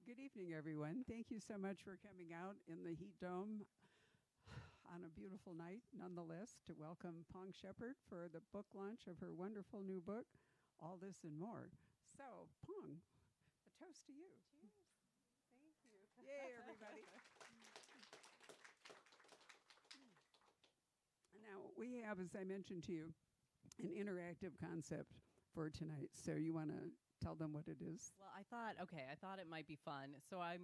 Good evening, everyone. Thank you so much for coming out in the Heat Dome on a beautiful night, nonetheless, to welcome Peng Shepherd for the book launch of her wonderful new book, All This and More. So, Peng, a toast to you. Cheers. Thank you. Yay, everybody. Now, we have, as I mentioned to you, an interactive concept for tonight. So you want to tell them what it is? Well, I thought it might be fun. So I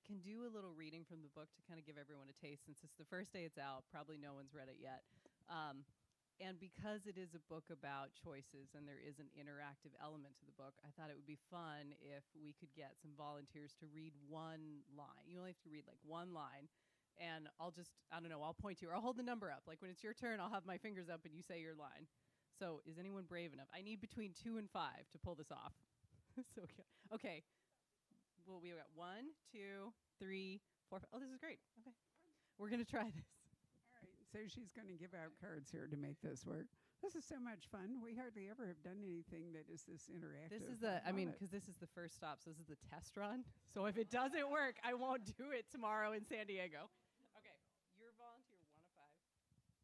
can do a little reading from the book to kind of give everyone a taste, since it's the first day it's out. Probably no one's read it yet. And because it is a book about choices and there is an interactive element to the book, I thought it would be fun if we could get some volunteers to read one line. You only have to read like one line. And I'll point to you, or I'll hold the number up. Like when it's your turn, I'll have my fingers up and you say your line. So is anyone brave enough? I need between 2 and 5 to pull this off. So, okay. Well, we got 1, 2, 3, 4, 5. Oh, this is great. Okay. We're going to try this. All right. So she's going to give out cards here to make this work. This is so much fun. We hardly ever have done anything that is this interactive. This is because this is the first stop. So this is the test run. So if it doesn't work, I won't do it tomorrow in San Diego. Okay. You're volunteer 1 of 5. Pass it back to,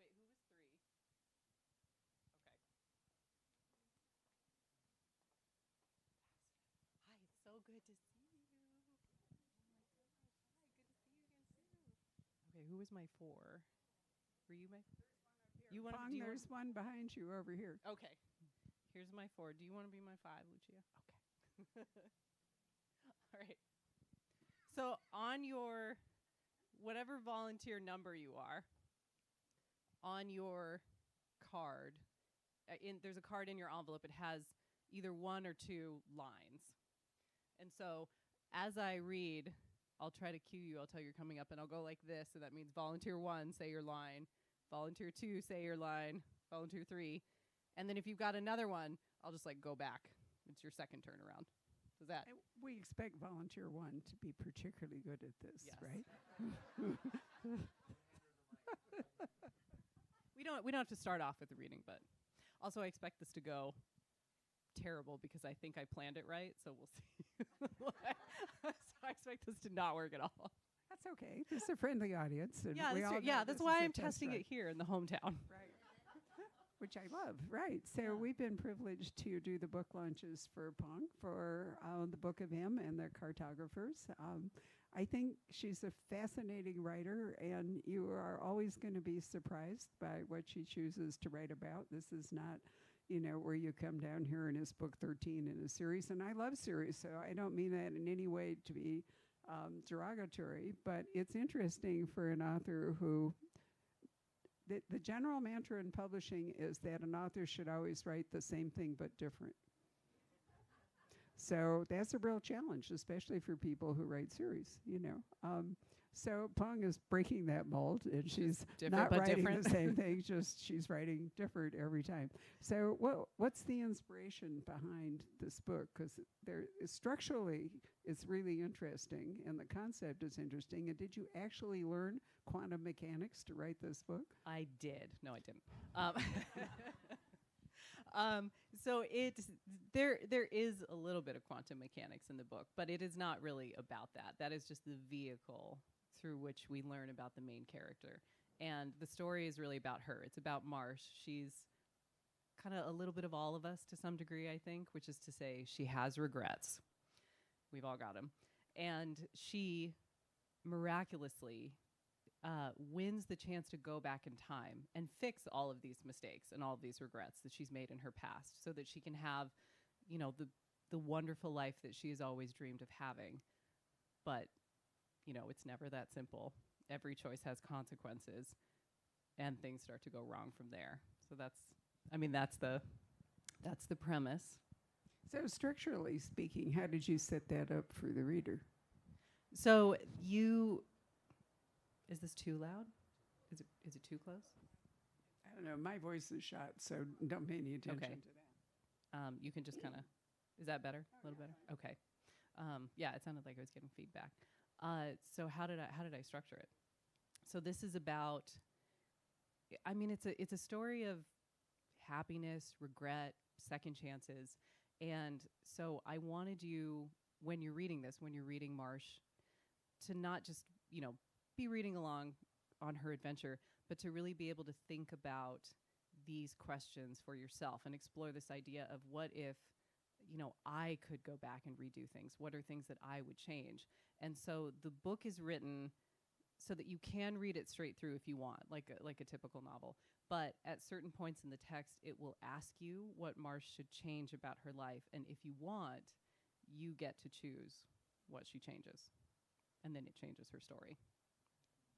wait, who was 3? Okay. Hi, it's so good to see you. Oh my gosh. Hi, good to see you again too. Okay, who was my 4? Were you my? You want? There's one behind you over here. Okay. Here's my 4. Do you want to be my 5, Lucia? Okay. All right. So on your, whatever volunteer number you are, on your card, there's a card in your envelope. It has either 1 or 2 lines. And so as I read, I'll try to cue you. I'll tell you you're coming up, and I'll go like this. So that means volunteer 1, say your line. Volunteer 2, say your line. Volunteer 3. And then if you've got another one, I'll just like go back. It's your second turn around. Does that? We expect volunteer 1 to be particularly good at this, yes. Right? We don't have to start off with the reading, but also I expect this to go terrible because I think I planned it right, so we'll see. So I expect this to not work at all. That's okay. This is a friendly audience. And that's why I'm testing it here in the hometown. Right. Which I love, right. So we've been privileged to do the book launches for Peng, for the Book of Him and the Cartographers. I think she's a fascinating writer, and you are always going to be surprised by what she chooses to write about. This is not, where you come down here and it's book 13 in a series. And I love series, so I don't mean that in any way to be derogatory, but it's interesting for an author who... The general mantra in publishing is that an author should always write the same thing but different. So that's a real challenge, especially for people who write series, So Peng is breaking that mold, and she's not writing the same thing, just she's writing different every time. So what's the inspiration behind this book? Because structurally, it's really interesting, and the concept is interesting. And did you actually learn quantum mechanics to write this book? I did. No, I didn't. So there is a little bit of quantum mechanics in the book, but it is not really about that. That is just the vehicle through which we learn about the main character. And the story is really about her. It's about Marsh. She's kind of a little bit of all of us to some degree, I think, which is to say she has regrets. We've all got them. And she miraculously wins the chance to go back in time and fix all of these mistakes and all of these regrets that she's made in her past, so that she can have, the wonderful life that she has always dreamed of having. But, it's never that simple. Every choice has consequences, and things start to go wrong from there. So that's the premise. So structurally speaking, how did you set that up for the reader? So is this too loud? Is it too close? I don't know. My voice is shot, so don't pay any attention to that. You can just kind of... Is that better? A little better? Okay. It sounded like I was getting feedback. So how did I structure it? So this is about... it's a story of happiness, regret, second chances, And so I wanted you, when you're reading this, when you're reading Marsh, to not just, be reading along on her adventure, but to really be able to think about these questions for yourself and explore this idea of what if, I could go back and redo things? What are things that I would change? And so the book is written so that you can read it straight through if you want, like a typical novel. But at certain points in the text, it will ask you what Marsh should change about her life. And if you want, you get to choose what she changes. And then it changes her story.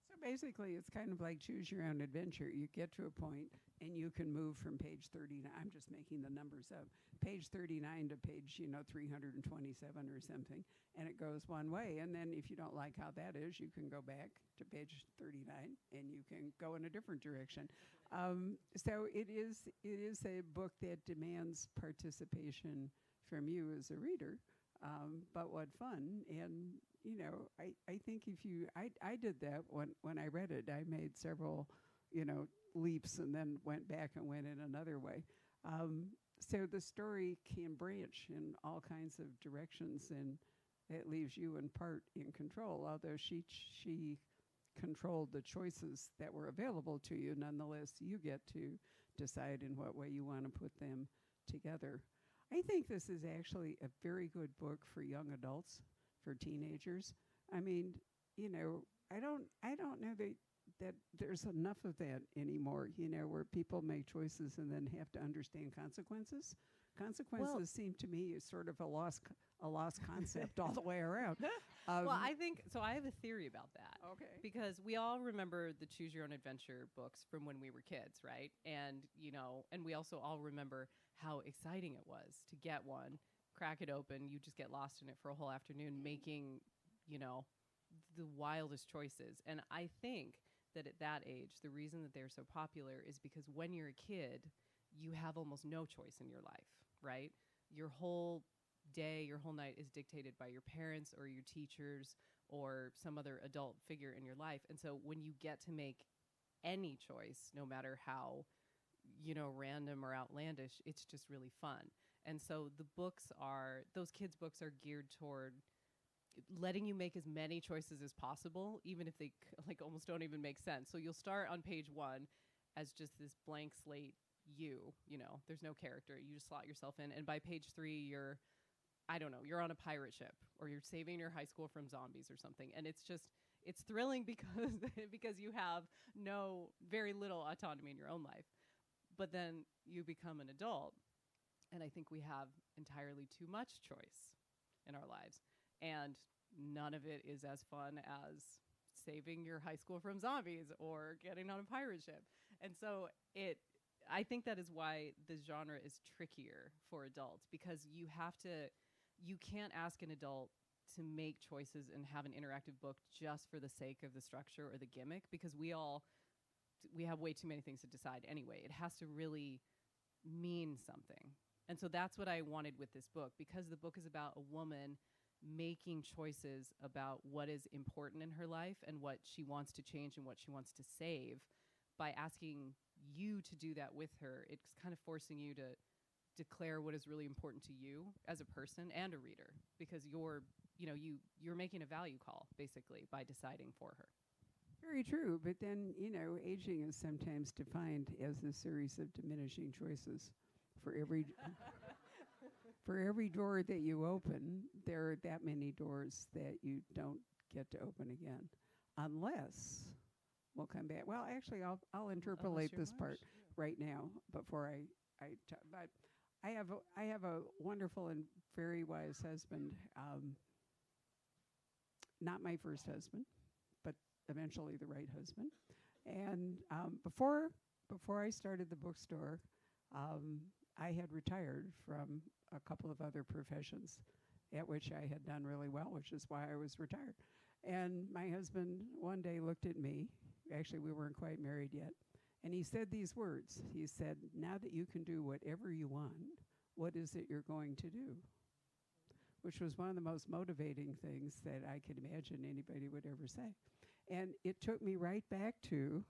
So basically, it's kind of like choose your own adventure. You get to a point, and you can move from page 39. I'm just making the numbers up. Page 39 to page, 327 or something, and it goes one way. And then if you don't like how that is, you can go back to page 39, and you can go in a different direction. So it is a book that demands participation from you as a reader. But what fun. And I think I did that when I read it. I made several, leaps and then went back and went in another way. So the story can branch in all kinds of directions, and it leaves you in part in control. Although she controlled the choices that were available to you, nonetheless, you get to decide in what way you want to put them together. I think this is actually a very good book for young adults, for teenagers. I mean, I don't know that there's enough of that anymore, where people make choices and then have to understand consequences. Consequences seem to me is sort of a lost concept all the way around. Well, I think, so I have a theory about that. Okay. Because we all remember the Choose Your Own Adventure books from when we were kids, right? And, and we also all remember how exciting it was to get one, crack it open, you just get lost in it for a whole afternoon making, the wildest choices. And I think that at that age, the reason that they're so popular is because when you're a kid, you have almost no choice in your life, right? Your whole day, your whole night is dictated by your parents or your teachers or some other adult figure in your life. And so when you get to make any choice, no matter how, random or outlandish, it's just really fun. And so those kids' books are geared toward letting you make as many choices as possible, even if they almost don't even make sense. So you'll start on page 1 as just this blank slate there's no character. You just slot yourself in. And by page 3, you're on a pirate ship, or you're saving your high school from zombies or something. And it's thrilling because you have very little autonomy in your own life. But then you become an adult, and I think we have entirely too much choice in our lives. And none of it is as fun as saving your high school from zombies or getting on a pirate ship. And so I think that is why this genre is trickier for adults, because you can't ask an adult to make choices and have an interactive book just for the sake of the structure or the gimmick, because we have way too many things to decide anyway. It has to really mean something. And so that's what I wanted with this book, because the book is about a woman making choices about what is important in her life and what she wants to change and what she wants to save. By asking you to do that with her, it's kind of forcing you to declare what is really important to you as a person and a reader, because you're making a value call basically by deciding for her. Very true. But then, aging is sometimes defined as a series of diminishing choices. For every door that you open, there are that many doors that you don't get to open again, unless we'll come back. Well, actually, I'll interpolate this part right now before but I have a wonderful and very wise husband. Not my first husband, but eventually the right husband. And before I started the bookstore, I had retired from a couple of other professions at which I had done really well, which is why I was retired. And my husband one day looked at me. Actually, we weren't quite married yet. And he said these words. He said, "Now that you can do whatever you want, what is it you're going to do?" Which was one of the most motivating things that I could imagine anybody would ever say. And it took me right back to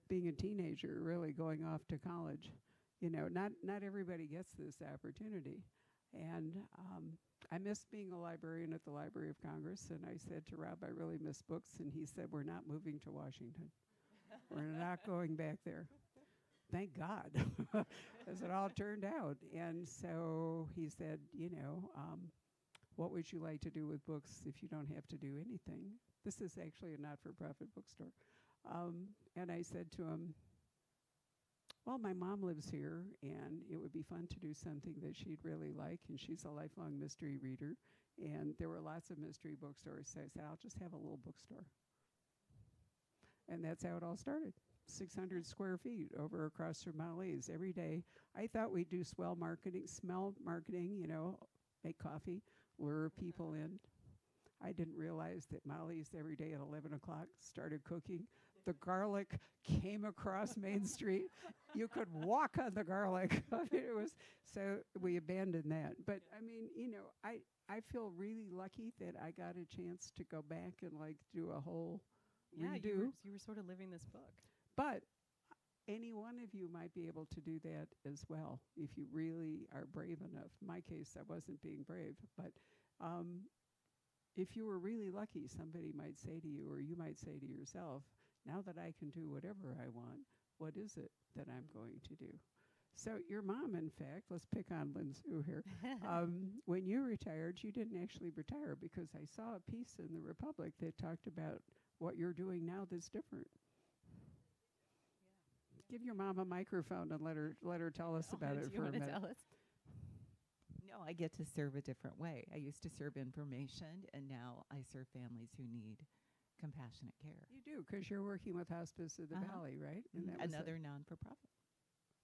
being a teenager, really going off to college. Not everybody gets this opportunity. And I missed being a librarian at the Library of Congress, and I said to Rob, I really miss books, and he said, we're not moving to Washington. We're not going back there. Thank God, as it all turned out. And so he said, what would you like to do with books if you don't have to do anything? This is actually a not-for-profit bookstore. And I said to him, well, my mom lives here, and it would be fun to do something that she'd really like, and she's a lifelong mystery reader, and there were lots of mystery bookstores, so I said, I'll just have a little bookstore. And that's how it all started. 600 square feet over across from Molly's every day. I thought we'd do smell marketing, make coffee, lure people in. I didn't realize that Molly's every day at 11 o'clock started cooking. The garlic came across Main Street. You could walk on the garlic. It was, so we abandoned that. But I mean, I feel really lucky that I got a chance to go back and do a whole redo. You were sort of living this book. But any one of you might be able to do that as well if you really are brave enough. In my case, I wasn't being brave, but if you were really lucky, somebody might say to you, or you might say to yourself, now that I can do whatever I want, what is it that I'm going to do? So your mom, in fact, let's pick on Lynn Sue here. When you retired, you didn't actually retire, because I saw a piece in the Republic that talked about what you're doing now that's different. Give your mom a microphone and let her tell us about it for a minute. Tell us? No, I get to serve a different way. I used to serve information, and now I serve families who need compassionate care. You do, because you're working with Hospice of the Valley, right? And that was another non-for-profit.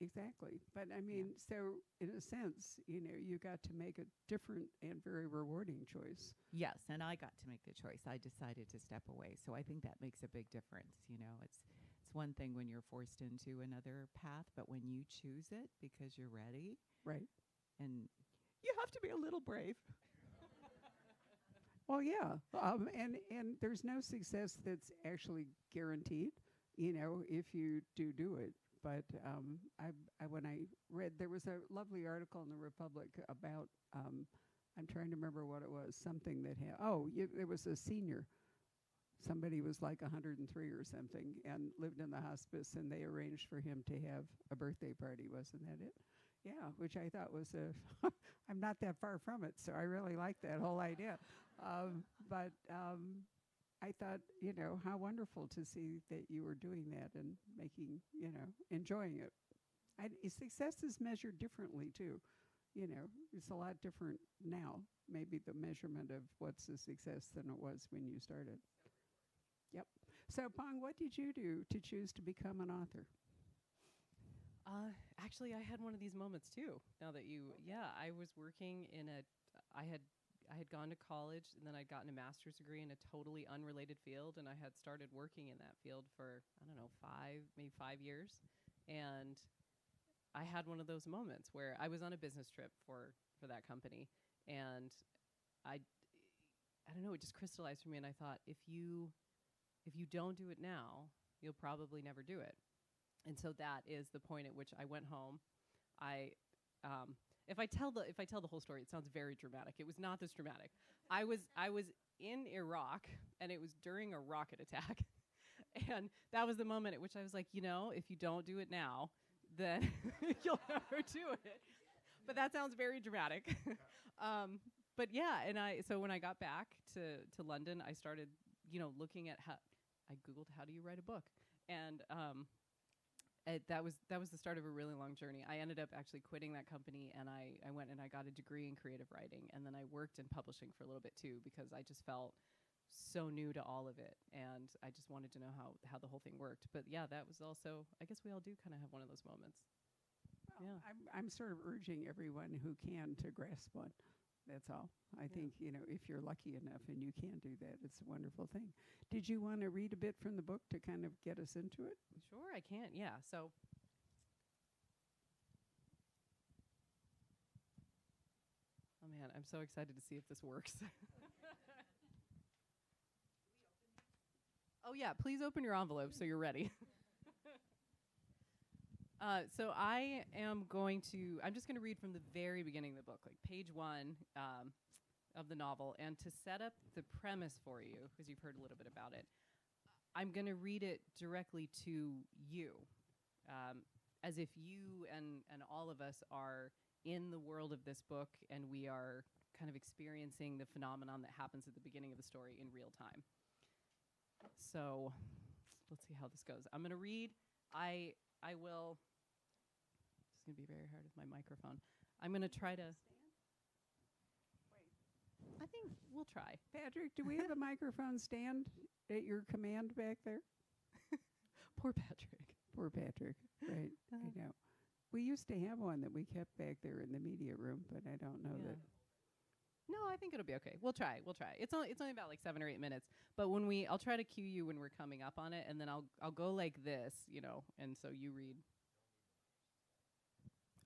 Exactly. But I mean, so in a sense, you got to make a different and very rewarding choice. Yes, and I got to make the choice. I decided to step away. So I think that makes a big difference. It's one thing when you're forced into another path, but when you choose it because you're ready. Right. And you have to be a little brave. Well, yeah. And there's no success that's actually guaranteed, if you do it. But when I read, there was a lovely article in the Republic about, I'm trying to remember what it was, something that there was a senior. Somebody was like 103 or something and lived in the hospice, and they arranged for him to have a birthday party. Wasn't that it? Yeah, which I thought was I'm not that far from it, so I really liked that whole idea. But I thought, how wonderful to see that you were doing that and making, enjoying it. Success is measured differently, too. It's a lot different now, maybe the measurement of what's a success than it was when you started. Yep. So, Peng, what did you do to choose to become an author? Actually, I had one of these moments too. Now that I was working in I had gone to college, and then I'd gotten a master's degree in a totally unrelated field, and I had started working in that field for, maybe 5 years. And I had one of those moments where I was on a business trip for that company, and I don't know, it just crystallized for me, and I thought, if you don't do it now, you'll probably never do it. And so that is the point at which I went home. If I tell the whole story, it sounds very dramatic. It was not this dramatic. I was in Iraq, and it was during a rocket attack. And that was the moment at which I was like, if you don't do it now, then you'll never do it. But that sounds very dramatic. But yeah, and so when I got back to London, I started, looking at I Googled how do you write a book, and that was the start of a really long journey. I ended up actually quitting that company, and I went and I got a degree in creative writing, and then I worked in publishing for a little bit too, because I just felt so new to all of it, and I just wanted to know how the whole thing worked. But yeah, that was also, I guess we all do kind of have one of those moments. Well, yeah. I'm sort of urging everyone who can to grasp one. That's all. I think, if you're lucky enough and you can do that, it's a wonderful thing. Did you want to read a bit from the book to kind of get us into it? Sure, I can. Yeah. So, oh man, I'm so excited to see if this works. Oh yeah, please open your envelope so you're ready. So I'm just going to read from the very beginning of the book, like page 1 of the novel. And to set up the premise for you, because you've heard a little bit about it, I'm going to read it directly to you, as if you and all of us are in the world of this book, and we are kind of experiencing the phenomenon that happens at the beginning of the story in real time. So let's see how this goes. I'm going to read. I will. It's going to be very hard with my microphone. I'm going to try to. I think we'll try. Patrick, do we have a microphone stand at your command back there? Poor Patrick. Poor Patrick. Right. I know. We used to have one that we kept back there in the media room, but I don't know that. No, I think it'll be okay. We'll try. It's only about like 7 or 8 minutes. But I'll try to cue you when we're coming up on it, and then I'll go like this, and so you read.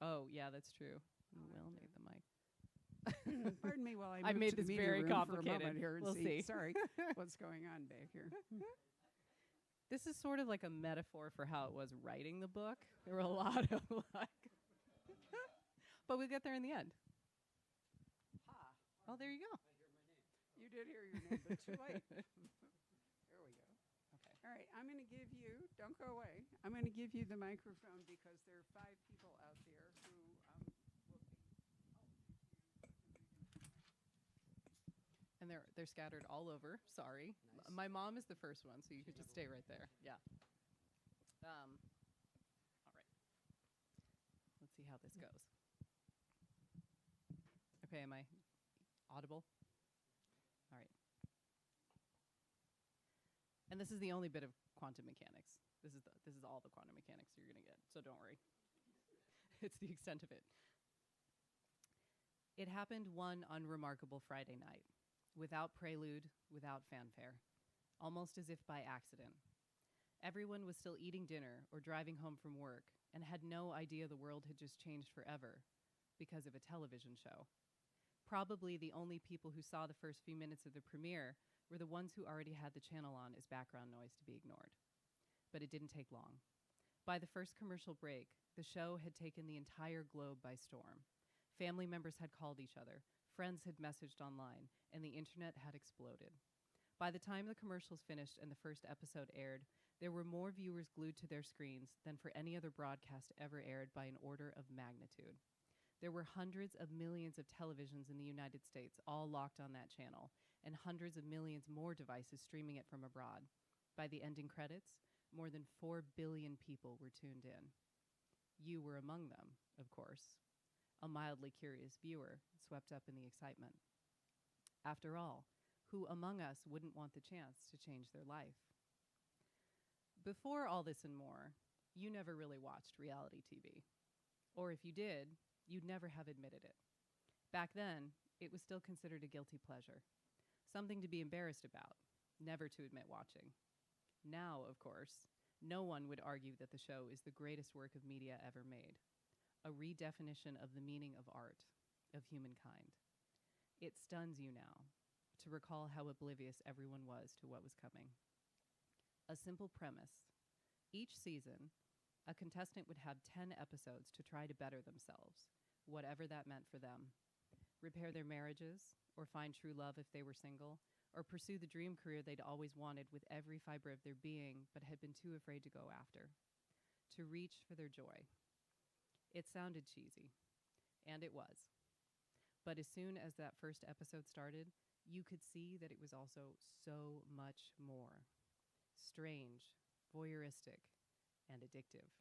Oh yeah, that's true. You will need the mic. Pardon me while I move made to the this media very room complicated. for a moment here and We'll see. Sorry, what's going on back here? This is sort of like a metaphor for how it was writing the book. There were a lot of but we get there in the end. Oh, there you go. You did hear your name, but too late. There we go. Okay. All right, I'm going to give you, don't go away, I'm going to give you the microphone because there are 5 people out there who will be. And they're scattered all over. Sorry. Nice. My mom is the first one, so you could just stay right there. Yeah. All right. Let's see how this goes. Okay, am I audible? All right. And this is the only bit of quantum mechanics. This is all the quantum mechanics you're going to get, so don't worry. It's the extent of it. It happened one unremarkable Friday night, without prelude, without fanfare, almost as if by accident. Everyone was still eating dinner or driving home from work and had no idea the world had just changed forever because of a television show. Probably the only people who saw the first few minutes of the premiere were the ones who already had the channel on as background noise to be ignored. But it didn't take long. By the first commercial break, the show had taken the entire globe by storm. Family members had called each other, friends had messaged online, and the internet had exploded. By the time the commercials finished and the first episode aired, there were more viewers glued to their screens than for any other broadcast ever aired by an order of magnitude. There were hundreds of millions of televisions in the United States all locked on that channel, and hundreds of millions more devices streaming it from abroad. By the ending credits, more than 4 billion people were tuned in. You were among them, of course, a mildly curious viewer swept up in the excitement. After all, who among us wouldn't want the chance to change their life? Before all this and more, you never really watched reality TV. Or if you did, you'd never have admitted it. Back then, it was still considered a guilty pleasure, something to be embarrassed about, never to admit watching. Now, of course, no one would argue that the show is the greatest work of media ever made, a redefinition of the meaning of art, of humankind. It stuns you now to recall how oblivious everyone was to what was coming. A simple premise. Each season, a contestant would have 10 episodes to try to better themselves, whatever that meant for them. Repair their marriages, or find true love if they were single, or pursue the dream career they'd always wanted with every fiber of their being but had been too afraid to go after. To reach for their joy. It sounded cheesy, and it was. But as soon as that first episode started, you could see that it was also so much more. Strange, voyeuristic, and addictive.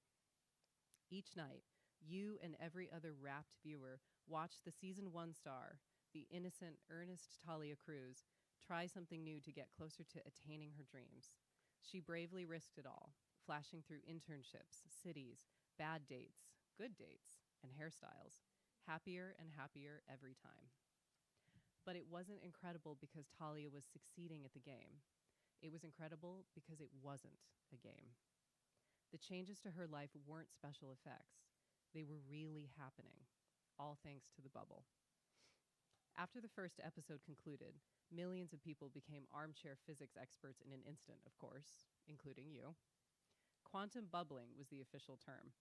Each night, you and every other rapt viewer watched the season 1 star, the innocent, earnest Talia Cruz, try something new to get closer to attaining her dreams. She bravely risked it all, flashing through internships, cities, bad dates, good dates, and hairstyles, happier and happier every time. But it wasn't incredible because Talia was succeeding at the game. It was incredible because it wasn't a game. The changes to her life weren't special effects. They were really happening, all thanks to the bubble. After the first episode concluded, millions of people became armchair physics experts in an instant, of course, including you. Quantum bubbling was the official term.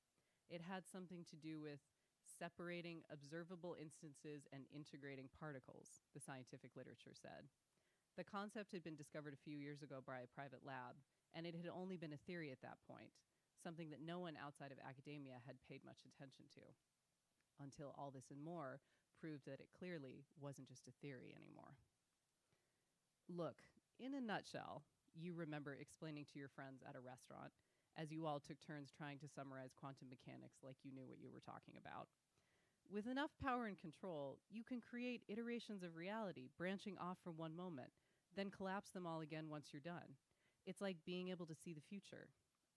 It had something to do with separating observable instances and integrating particles, the scientific literature said. The concept had been discovered a few years ago by a private lab, and it had only been a theory at that point, something that no one outside of academia had paid much attention to, until All This and More proved that it clearly wasn't just a theory anymore. Look, in a nutshell, you remember explaining to your friends at a restaurant, as you all took turns trying to summarize quantum mechanics like you knew what you were talking about. With enough power and control, you can create iterations of reality branching off from one moment, then collapse them all again once you're done. It's like being able to see the future,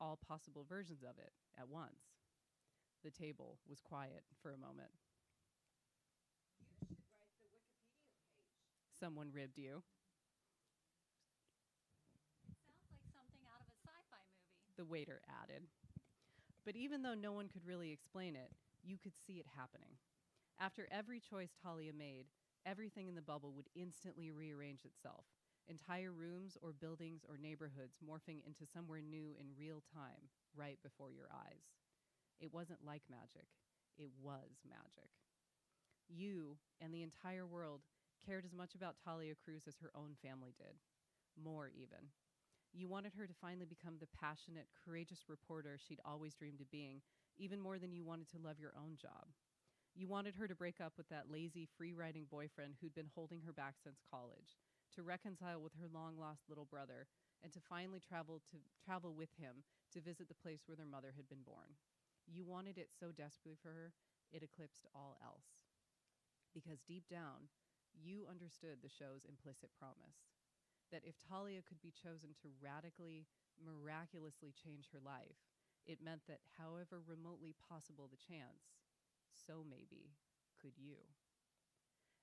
all possible versions of it at once. The table was quiet for a moment. You should write the Wikipedia page. Someone ribbed you. It sounds like something out of a sci-fi movie. The waiter added. But even though no one could really explain it, you could see it happening. After every choice Talia made, everything in the bubble would instantly rearrange itself. Entire rooms or buildings or neighborhoods morphing into somewhere new in real time, right before your eyes. It wasn't like magic. It was magic. You and the entire world cared as much about Talia Cruz as her own family did. More even. You wanted her to finally become the passionate, courageous reporter she'd always dreamed of being, even more than you wanted to love your own job. You wanted her to break up with that lazy, free-writing boyfriend who'd been holding her back since college, to reconcile with her long-lost little brother, and to finally travel with him to visit the place where their mother had been born. You wanted it so desperately for her, it eclipsed all else. Because deep down, you understood the show's implicit promise, that if Talia could be chosen to radically, miraculously change her life, it meant that however remotely possible the chance, so maybe could you.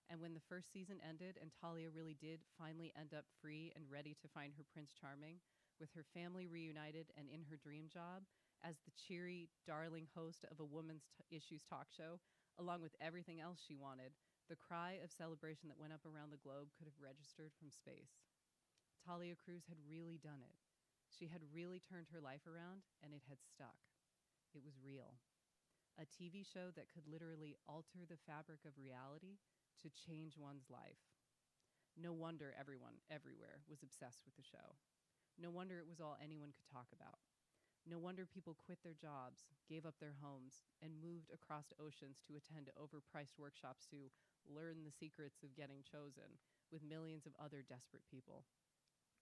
And when the first season ended and Talia really did finally end up free and ready to find her Prince Charming, with her family reunited and in her dream job as the cheery, darling host of a women's issues talk show, along with everything else she wanted, the cry of celebration that went up around the globe could have registered from space. Talia Cruz had really done it. She had really turned her life around, and it had stuck. It was real. A TV show that could literally alter the fabric of reality to change one's life. No wonder everyone, everywhere, was obsessed with the show. No wonder it was all anyone could talk about. No wonder people quit their jobs, gave up their homes, and moved across oceans to attend overpriced workshops to learn the secrets of getting chosen, with millions of other desperate people.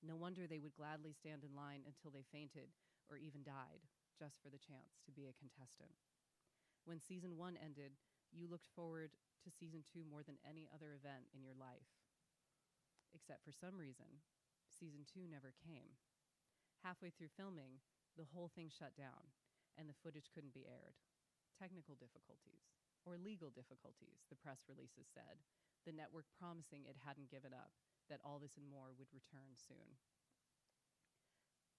No wonder they would gladly stand in line until they fainted or even died, just for the chance to be a contestant. When season 1 ended, you looked forward to season 2 more than any other event in your life. Except for some reason, season 2 never came. Halfway through filming, the whole thing shut down, and the footage couldn't be aired. Technical difficulties, or legal difficulties, the press releases said, the network promising it hadn't given up, that All This and More would return soon.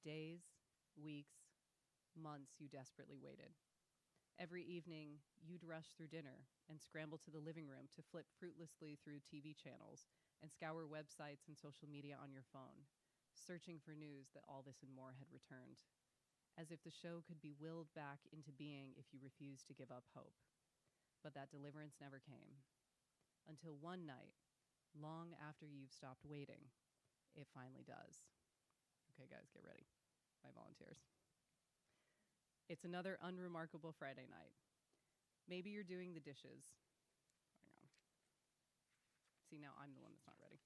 Days, weeks, months you desperately waited. Every evening, you'd rush through dinner and scramble to the living room to flip fruitlessly through TV channels and scour websites and social media on your phone, searching for news that All This and More had returned, as if the show could be willed back into being if you refused to give up hope. But that deliverance never came. Until one night, long after you've stopped waiting, it finally does. Okay, guys, get ready. My volunteers. It's another unremarkable Friday night. Maybe you're doing the dishes. Hang on. See, now I'm the one that's not ready.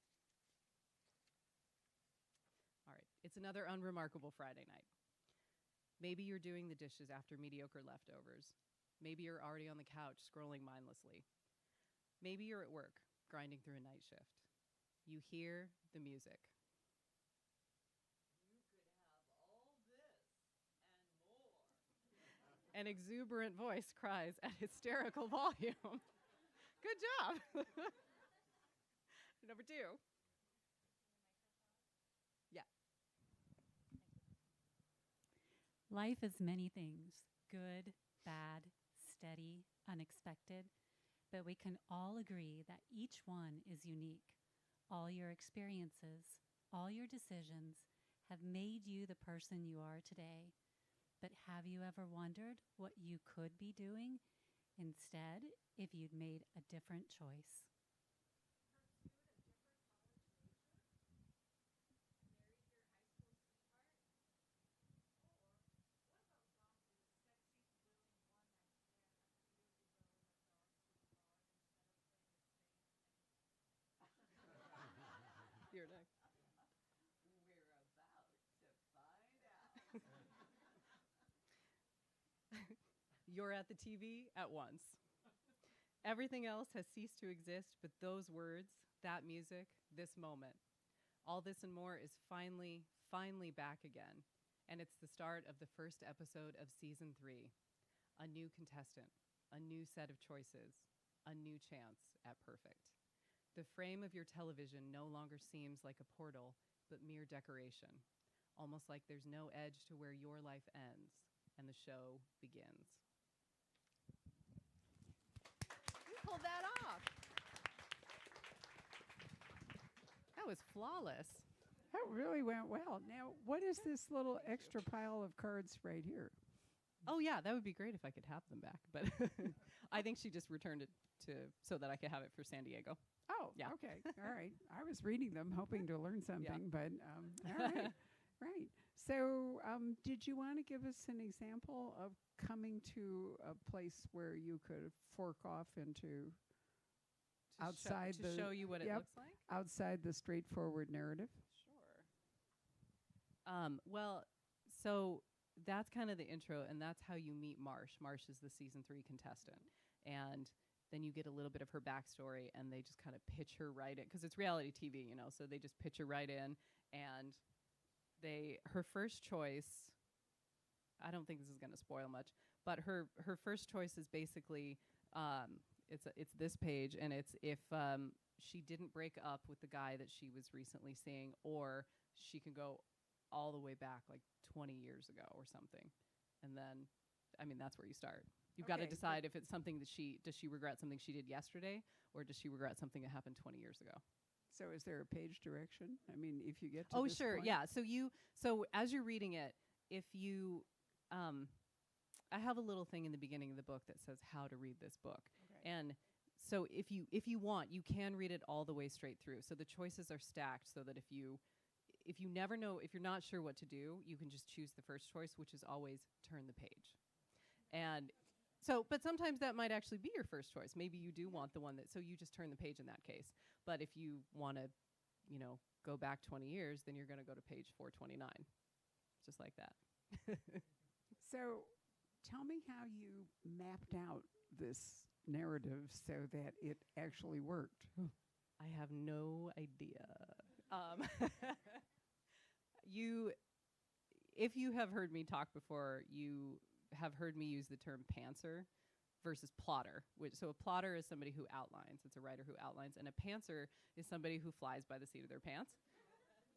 All right, it's another unremarkable Friday night. Maybe you're doing the dishes after mediocre leftovers. Maybe you're already on the couch scrolling mindlessly. Maybe you're at work, grinding through a night shift. You hear the music. You could have all this and more. An exuberant voice cries at hysterical volume. Good job. Number 2. Yeah. Life is many things, good, bad, steady, unexpected, but we can all agree that each one is unique. All your experiences, all your decisions have made you the person you are today. But have you ever wondered what you could be doing instead if you'd made a different choice? You're next. You're at the TV at once. Everything else has ceased to exist, but those words, that music, this moment. All this and more is finally back again. And it's the start of the first episode of season 3. A new contestant, a new set of choices, a new chance at perfect. The frame of your television no longer seems like a portal, but mere decoration. Almost like there's no edge to where your life ends and the show begins. You pulled that off. That was flawless. That really went well. Now, what is this little extra pile of cards right here? Oh, yeah, that would be great if I could have them back. But I think she just returned it so that I could have it for San Diego. Oh, Yeah. okay. All right. I was reading them hoping to learn something, but all right. Right. So did you want to give us an example of coming to a place where you could fork off into outside to show you what it looks like? outside the straightforward narrative? Sure. Well, so that's kind of the intro, and that's how you meet Marsh. Marsh is the season 3 contestant. And then you get a little bit of her backstory, and they just kind of pitch her right in, because it's reality TV, you know, so they just pitch her right in, and her first choice, I don't think this is going to spoil much, but her first choice is basically, it's this page, and it's if she didn't break up with the guy that she was recently seeing, or she can go all the way back like 20 years ago or something. And then, I mean, that's where you start. You've got to decide if it's something that does she regret something she did yesterday, or does she regret something that happened 20 years ago? So is there a page direction? I mean, if you get to Oh, this sure. point? Yeah. So as you're reading it, if you, I have a little thing in the beginning of the book that says how to read this book. Okay. And so if you want, you can read it all the way straight through. So the choices are stacked so that if you never know, if you're not sure what to do, you can just choose the first choice, which is always turn the page. And so, but sometimes that might actually be your first choice. Maybe you do want the one so you just turn the page in that case. But if you want to, go back 20 years, then you're going to go to page 429, just like that. So tell me how you mapped out this narrative so that it actually worked. I have no idea. If you have heard me talk before, you have heard me use the term pantser versus plotter. So a plotter is somebody who outlines. It's a writer who outlines. And a pantser is somebody who flies by the seat of their pants.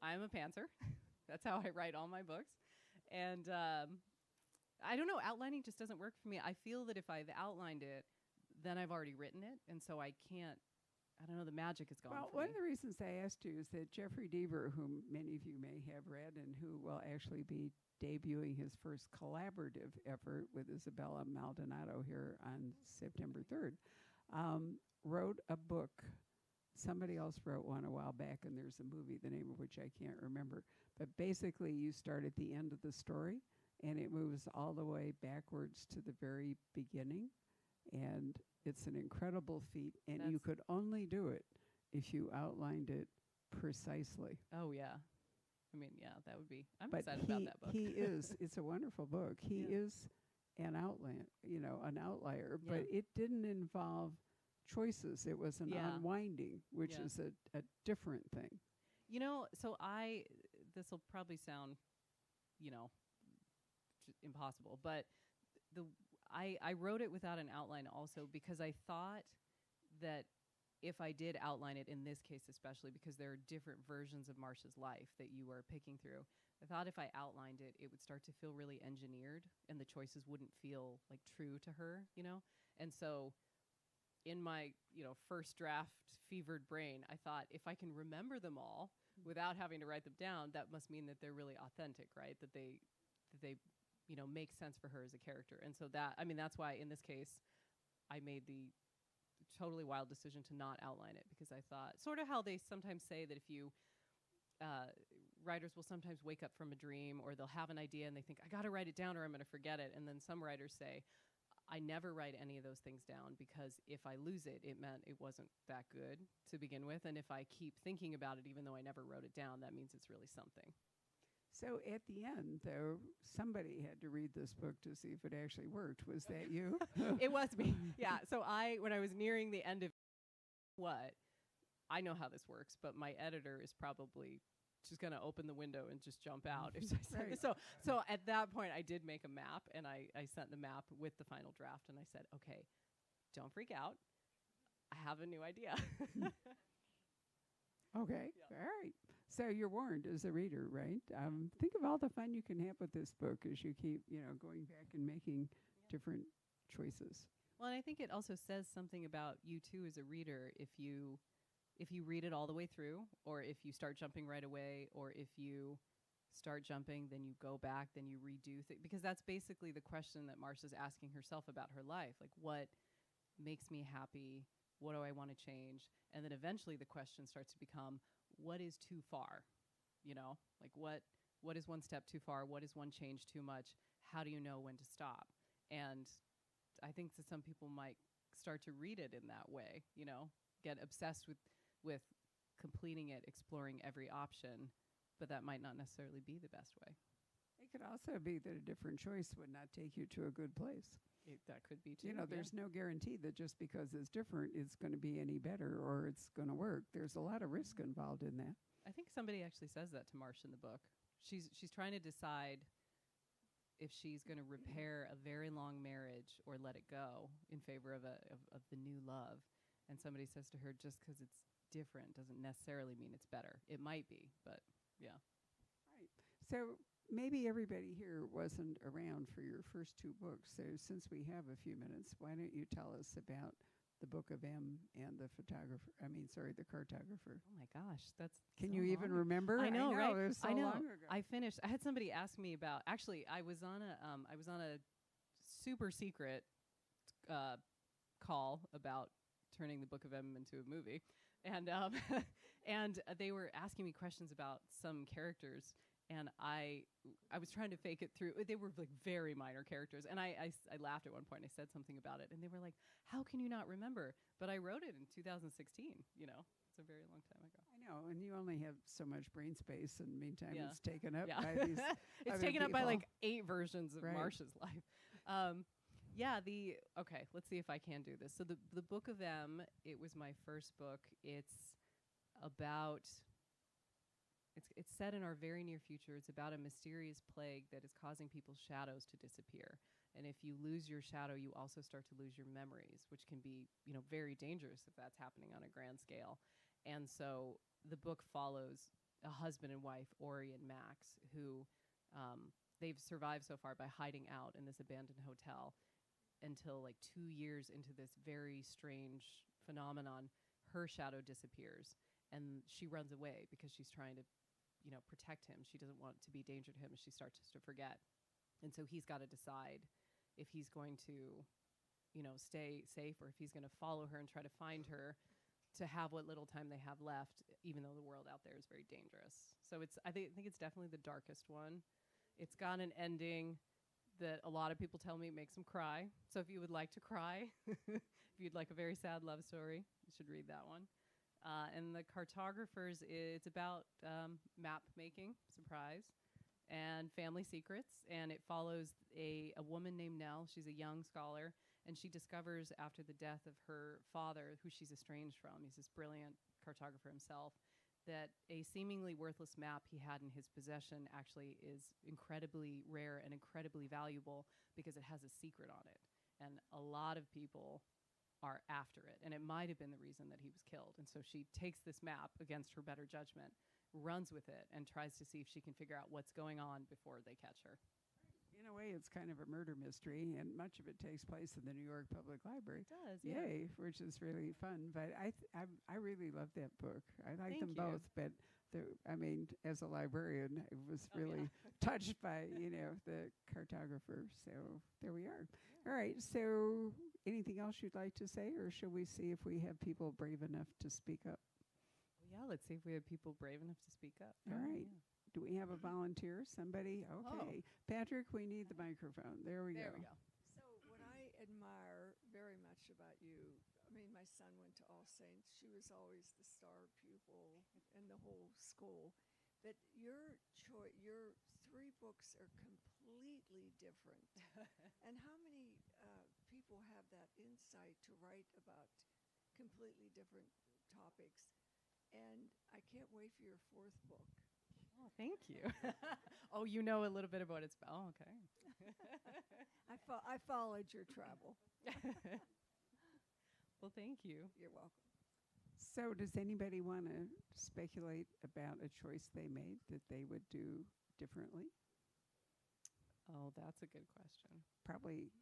I'm a pantser. That's how I write all my books. And I don't know, outlining just doesn't work for me. I feel that if I've outlined it, then I've already written it. And so I can't, I don't know, the magic is gone. Well, for one me. of the reasons I asked you is that Jeffrey Deaver, whom many of you may have read and who will actually be debuting his first collaborative effort with Isabella Maldonado here on September 3rd, wrote a book. Somebody else wrote one a while back, and there's a movie, the name of which I can't remember. But basically, you start at the end of the story, and it moves all the way backwards to the very beginning. And it's an incredible feat, and you could only do it if you outlined it precisely. Oh, yeah. I mean, yeah, that would be, I'm But excited about that book. he is, it's a wonderful book. He is an an outlier, Yeah. but it didn't involve choices. It was an unwinding, which is a different thing. So this will probably sound, impossible, but I wrote it without an outline also because I thought that if I did outline it, in this case especially, because there are different versions of Marsh's life that you are picking through, I thought if I outlined it, it would start to feel really engineered and the choices wouldn't feel like true to her, And so in my, first draft fevered brain, I thought if I can remember them all without having to write them down, that must mean that they're really authentic, right? That they make sense for her as a character. And so that's why in this case, I made the totally wild decision to not outline it, because I thought, sort of how they sometimes say that if you writers will sometimes wake up from a dream, or they'll have an idea and they think, I got to write it down or I'm going to forget it. And then some writers say, I never write any of those things down, because if I lose it, it meant it wasn't that good to begin with. And if I keep thinking about it, even though I never wrote it down, that means it's really something. So at the end, though, somebody had to read this book to see if it actually worked. Was that you? It was me. Yeah. So when I was nearing the end of I know how this works, but my editor is probably just going to open the window and just jump out. If I said Right. So at that point, I did make a map, and I sent the map with the final draft, and I said, okay, don't freak out. I have a new idea. Okay. Yeah. All right. So you're warned as a reader, right? Think of all the fun you can have with this book as you keep, going back and making different choices. Well, and I think it also says something about you too as a reader if you read it all the way through, or if you start jumping right away, or if you start jumping, then you go back, then you redo things, because that's basically the question that Marcia's asking herself about her life. Like, what makes me happy? What do I want to change? And then eventually the question starts to become, what is too far? Like what is one step too far? What is one change too much? How do you know when to stop? And I think that some people might start to read it in that way, get obsessed with completing it, exploring every option, but that might not necessarily be the best way. It could also be that a different choice would not take you to a good place. That could be too. There's no guarantee that just because it's different, it's going to be any better or it's going to work. There's a lot of risk involved in that. I think somebody actually says that to Marcia in the book. She's trying to decide if she's going to repair a very long marriage or let it go in favor of the new love. And somebody says to her, just because it's different doesn't necessarily mean it's better. It might be, but yeah. Right. So maybe everybody here wasn't around for your first two books. So since we have a few minutes, why don't you tell us about the Book of M and the cartographer. Oh my gosh, that's Can so you even long. remember? I know, right? It was so I know. long ago. I finished. I had somebody ask me about. Actually, I was on a super secret call about turning the Book of M into a movie, and and they were asking me questions about some characters. And I was trying to fake it through. They were like very minor characters. And I laughed at one point. I said something about it. And they were like, how can you not remember? But I wrote it in 2016. It's a very long time ago. I know. And you only have so much brain space. And meantime, Yeah. it's taken up Yeah. by these It's other taken up by people. like 8 versions of Right. Marcia's life. Okay, let's see if I can do this. So the Book of M, it was my first book. It's set in our very near future. It's about a mysterious plague that is causing people's shadows to disappear. And if you lose your shadow, you also start to lose your memories, which can be, very dangerous if that's happening on a grand scale. And so the book follows a husband and wife, Ori and Max, who they've survived so far by hiding out in this abandoned hotel until like 2 years into this very strange phenomenon. Her shadow disappears and she runs away because she's trying to protect him. She doesn't want to be a danger to him as she starts to forget. And so he's got to decide if he's going to, stay safe or if he's going to follow her and try to find her to have what little time they have left, even though the world out there is very dangerous. So I think it's definitely the darkest one. It's got an ending that a lot of people tell me makes them cry. So if you would like to cry, if you'd like a very sad love story, you should read that one. And the cartographers, it's about map making, surprise, and family secrets. And it follows a woman named Nell. She's a young scholar, and she discovers after the death of her father, who she's estranged from, he's this brilliant cartographer himself, that a seemingly worthless map he had in his possession actually is incredibly rare and incredibly valuable because it has a secret on it. And a lot of people are after it, and it might have been the reason that he was killed. And so she takes this map against her better judgment, runs with it, and tries to see if she can figure out what's going on before they catch her. in a way, it's kind of a murder mystery, and much of it takes place in the New York Public Library. It does. Yeah. Yay, which is really fun. But I really love that book. I like Thank them you. both, but I mean, as a librarian, I was Oh, yeah. really touched by the cartographer. So there we are. All right. So anything else you'd like to say, or should we see if we have people brave enough to speak up? Yeah, let's see if we have people brave enough to speak up. All right. Yeah. Do we have a volunteer? Somebody? Okay. Patrick, we need the microphone. There we There go. we go. So what I admire very much about you, I mean, my son went to All Saints. She was always the star pupil in the whole school. But your 3 books are completely different. And how many people have that insight to write about completely different topics? And I can't wait for your 4th book. Oh, thank you. Oh, you know a little bit about its. Oh, okay. I followed your travel. Well, thank you. You're welcome. So does anybody want to speculate about a choice they made that they would do differently? Oh, that's a good question. Probably,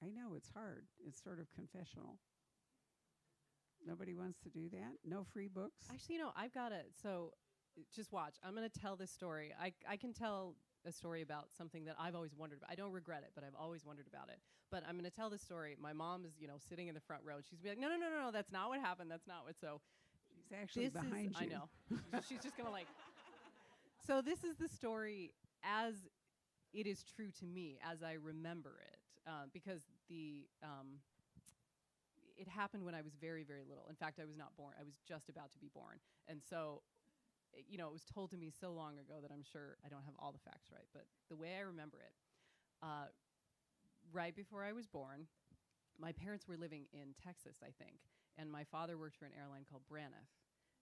I know it's hard. It's sort of confessional. Nobody wants to do that? No free books? Actually, I've got it. So just watch. I'm going to tell this story. I can tell a story about something that I've always wondered about. I don't regret it, but I've always wondered about it. But I'm going to tell this story. My mom is, sitting in the front row. She's be like, no, that's not what happened. That's not what. So She's actually behind you. I know. She's just going to So this is the story as it is true to me, as I remember it, because it happened when I was very, very little. In fact, I was not born. I was just about to be born. And so, it was told to me so long ago that I'm sure I don't have all the facts right. But the way I remember it, right before I was born, my parents were living in Texas, I think. And my father worked for an airline called Braniff.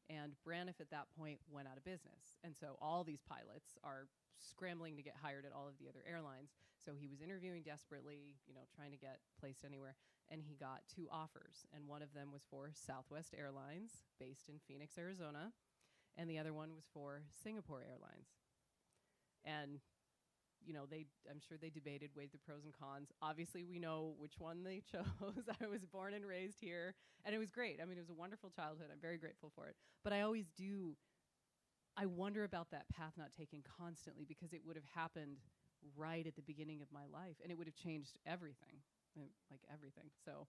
And Braniff at that point went out of business. And so all these pilots are scrambling to get hired at all of the other airlines. So he was interviewing desperately, trying to get placed anywhere. And he got 2 offers. And one of them was for Southwest Airlines, based in Phoenix, Arizona. And the other one was for Singapore Airlines. And, I'm sure they debated, weighed the pros and cons. Obviously, we know which one they chose. I was born and raised here. And it was great. I mean, it was a wonderful childhood. I'm very grateful for it. But I wonder about that path not taken constantly, because it would have happened right at the beginning of my life. And it would have changed everything, like everything. So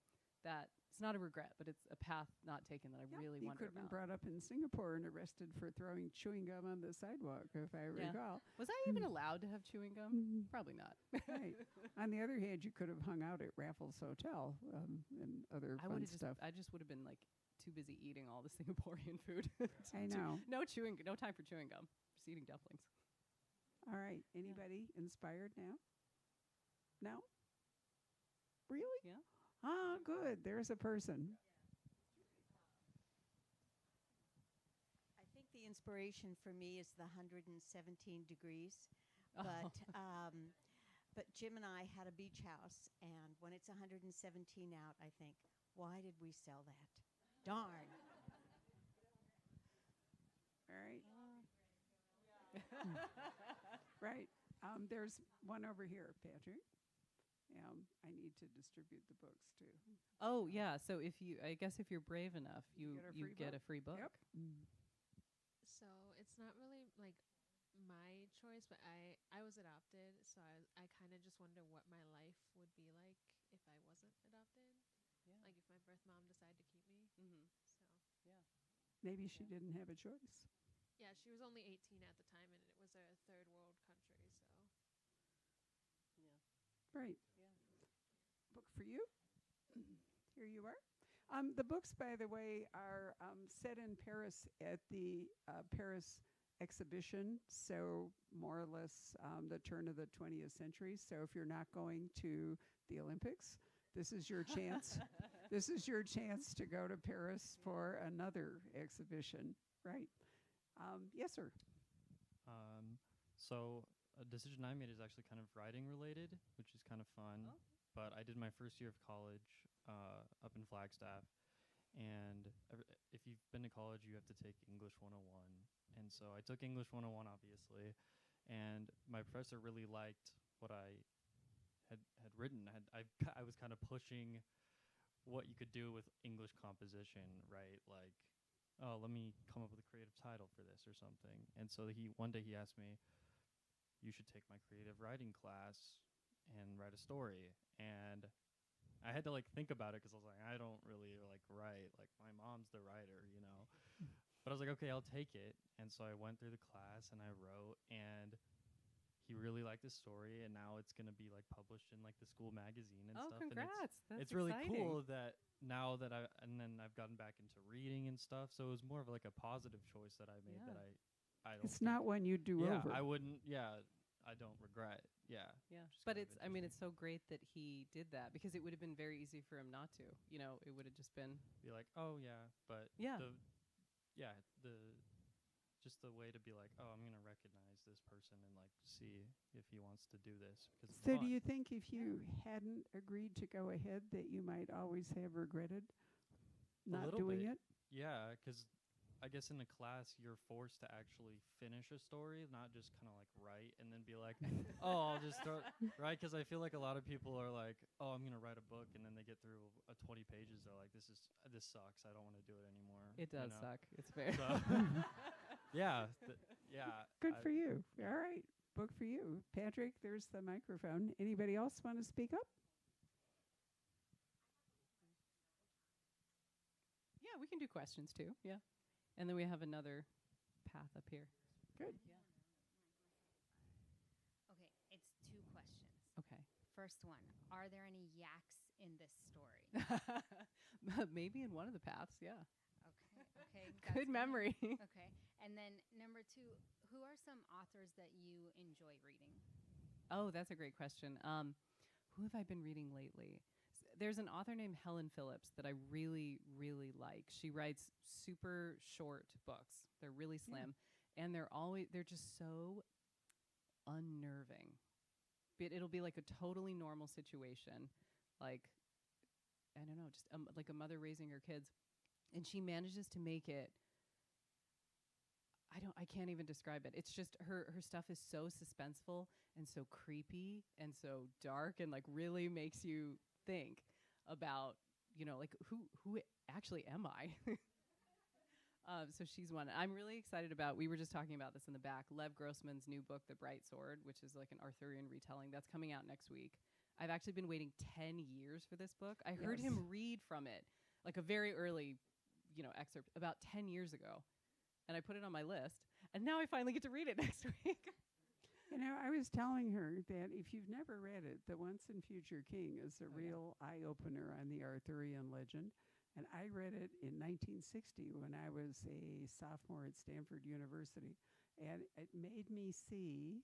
it's not a regret, but it's a path not taken that I really You wonder could have been about. brought up in Singapore and arrested for throwing chewing gum on the sidewalk, if I recall. Was I even allowed to have chewing gum? Probably not. Right. On the other hand, you could have hung out at Raffles Hotel and other fun stuff. I just would have been too busy eating all the Singaporean food. I know. No time for chewing gum. Just eating dumplings. All right. Anybody inspired now? No? Really? Yeah. Ah, good. There's a person. I think the inspiration for me is the 117 degrees. Oh. But Jim and I had a beach house, and when it's 117 out, I think, why did we sell that? Darn. All right. Right. There's one over here, Patrick. I need to distribute the books too. Oh yeah. So if you're brave enough, you get a free book. Yep. So it's not really like my choice, but I was adopted, so I kind of just wonder what my life would be like if I wasn't adopted. Yeah. Like if my birth mom decided to keep me. Mm-hmm. So Maybe she didn't have a choice. yeah, she was only 18 at the time, and it was a third world country. So Right. Yeah. Book for you. Here you are. The books, by the way, are set in Paris at the Paris exhibition, so more or less the turn of the 20th century. So if you're not going to the Olympics, this is your chance. This is your chance to go to Paris for another exhibition. Right. Yes, sir. So a decision I made is actually kind of writing related, which is kind of fun. Oh. But I did my first year of college up in Flagstaff. And if you've been to college, you have to take English 101. And so I took English 101, obviously. And my professor really liked what I had written. I was kind of pushing what you could do with English composition, right? Like, oh, let me come up with a creative title for this or something. And so one day he asked me, you should take my creative writing class and write a story. And I had to like think about it because I was like, I don't really like write. Like my mom's the writer, you know. But I was like, okay, I'll take it. And so I went through the class and I wrote, and he really liked the story, and now it's going to be like published in like the school magazine and stuff. Congrats. And That's it's really exciting. cool that now that then I've gotten back into reading and stuff. So it was more of like a positive choice that I made that I don't It's not one you do over. I wouldn't, I don't regret. Yeah. Yeah. Just But kind of it's, I mean, it's so great that he did that, because it would have been very easy for him not to. You know, it would have just been. be like, oh yeah, but Yeah. just the way to be like, oh, I'm gonna recognize this person and like see if he wants to do this, because it's So fun. do you think if you hadn't agreed to go ahead that you might always have regretted not little doing bit. it? Yeah, because I guess in the class you're forced to actually finish a story, not just kind of like write and then be like, oh, I'll just start, right? Because I feel like a lot of people are like, oh, I'm gonna write a book, and then they get through 20 pages. They're like, this sucks. I don't want to do it anymore. It does you know? suck. It's fair. So yeah. Good for you. All right. Book for you. Patrick, there's the microphone. Anybody else want to speak up? Yeah, we can do questions too. Yeah. And then we have another path up here. Good. Okay, it's 2 questions. Okay. First one, are there any yaks in this story? Maybe in one of the paths, yeah. Okay. Good memory. Okay. And then number 2, who are some authors that you enjoy reading? Oh, that's a great question. Who have I been reading lately? There's an author named Helen Phillips that I really, really like. She writes super short books. They're really slim, and they're just so unnerving. But it'll be like a totally normal situation, like, I don't know, just like a mother raising her kids, and she manages to make it. I can't even describe it. It's just her stuff is so suspenseful and so creepy and so dark, and like really makes you think about, like who actually am I? So she's one I'm really excited about. We were just talking about this in the back. Lev Grossman's new book, The Bright Sword, which is like an Arthurian retelling, that's coming out next week. I've actually been waiting 10 years for this book. I heard him read from it, like a very early, excerpt about 10 years ago. And I put it on my list. And now I finally get to read it next week. I was telling her that if you've never read it, The Once and Future King is a real eye-opener on the Arthurian legend. And I read it in 1960 when I was a sophomore at Stanford University. And it made me see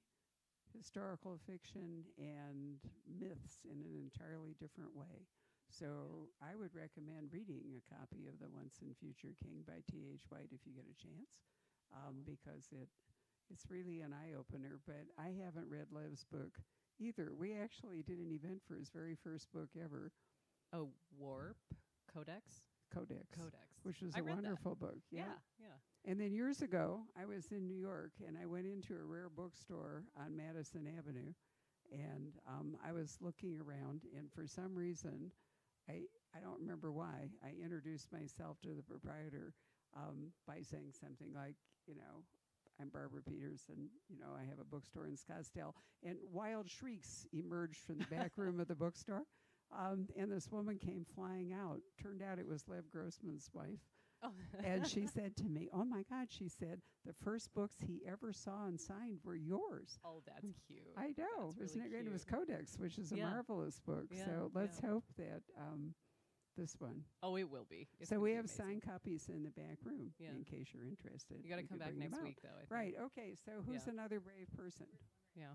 historical fiction and myths in an entirely different way. So I would recommend reading a copy of The Once and Future King by T.H. White if you get a chance, because it's really an eye-opener. But I haven't read Lev's book either. We actually did an event for his very first book ever. Oh, Warp? Codex, which was a wonderful book. Yeah. And then years ago, I was in New York, and I went into a rare bookstore on Madison Avenue, and I was looking around, and for some reason, I don't remember why, I introduced myself to the proprietor by saying something like, I'm Barbara Peters, and, I have a bookstore in Scottsdale. And wild shrieks emerged from the back room of the bookstore. And this woman came flying out. Turned out it was Lev Grossman's wife. Oh. And she said to me, oh, my God, she said, the first books he ever saw and signed were yours. Oh, that's cute. I know. That's Isn't really it great? It cute. was Codex, which is a marvelous book. Yeah, So let's hope that this one. Oh, it will be. It's So gonna we be have amazing. signed copies in the back room in case you're interested. You got to We come could back bring them next out. week, though. I think. Right. Okay. So who's another brave person? Yeah.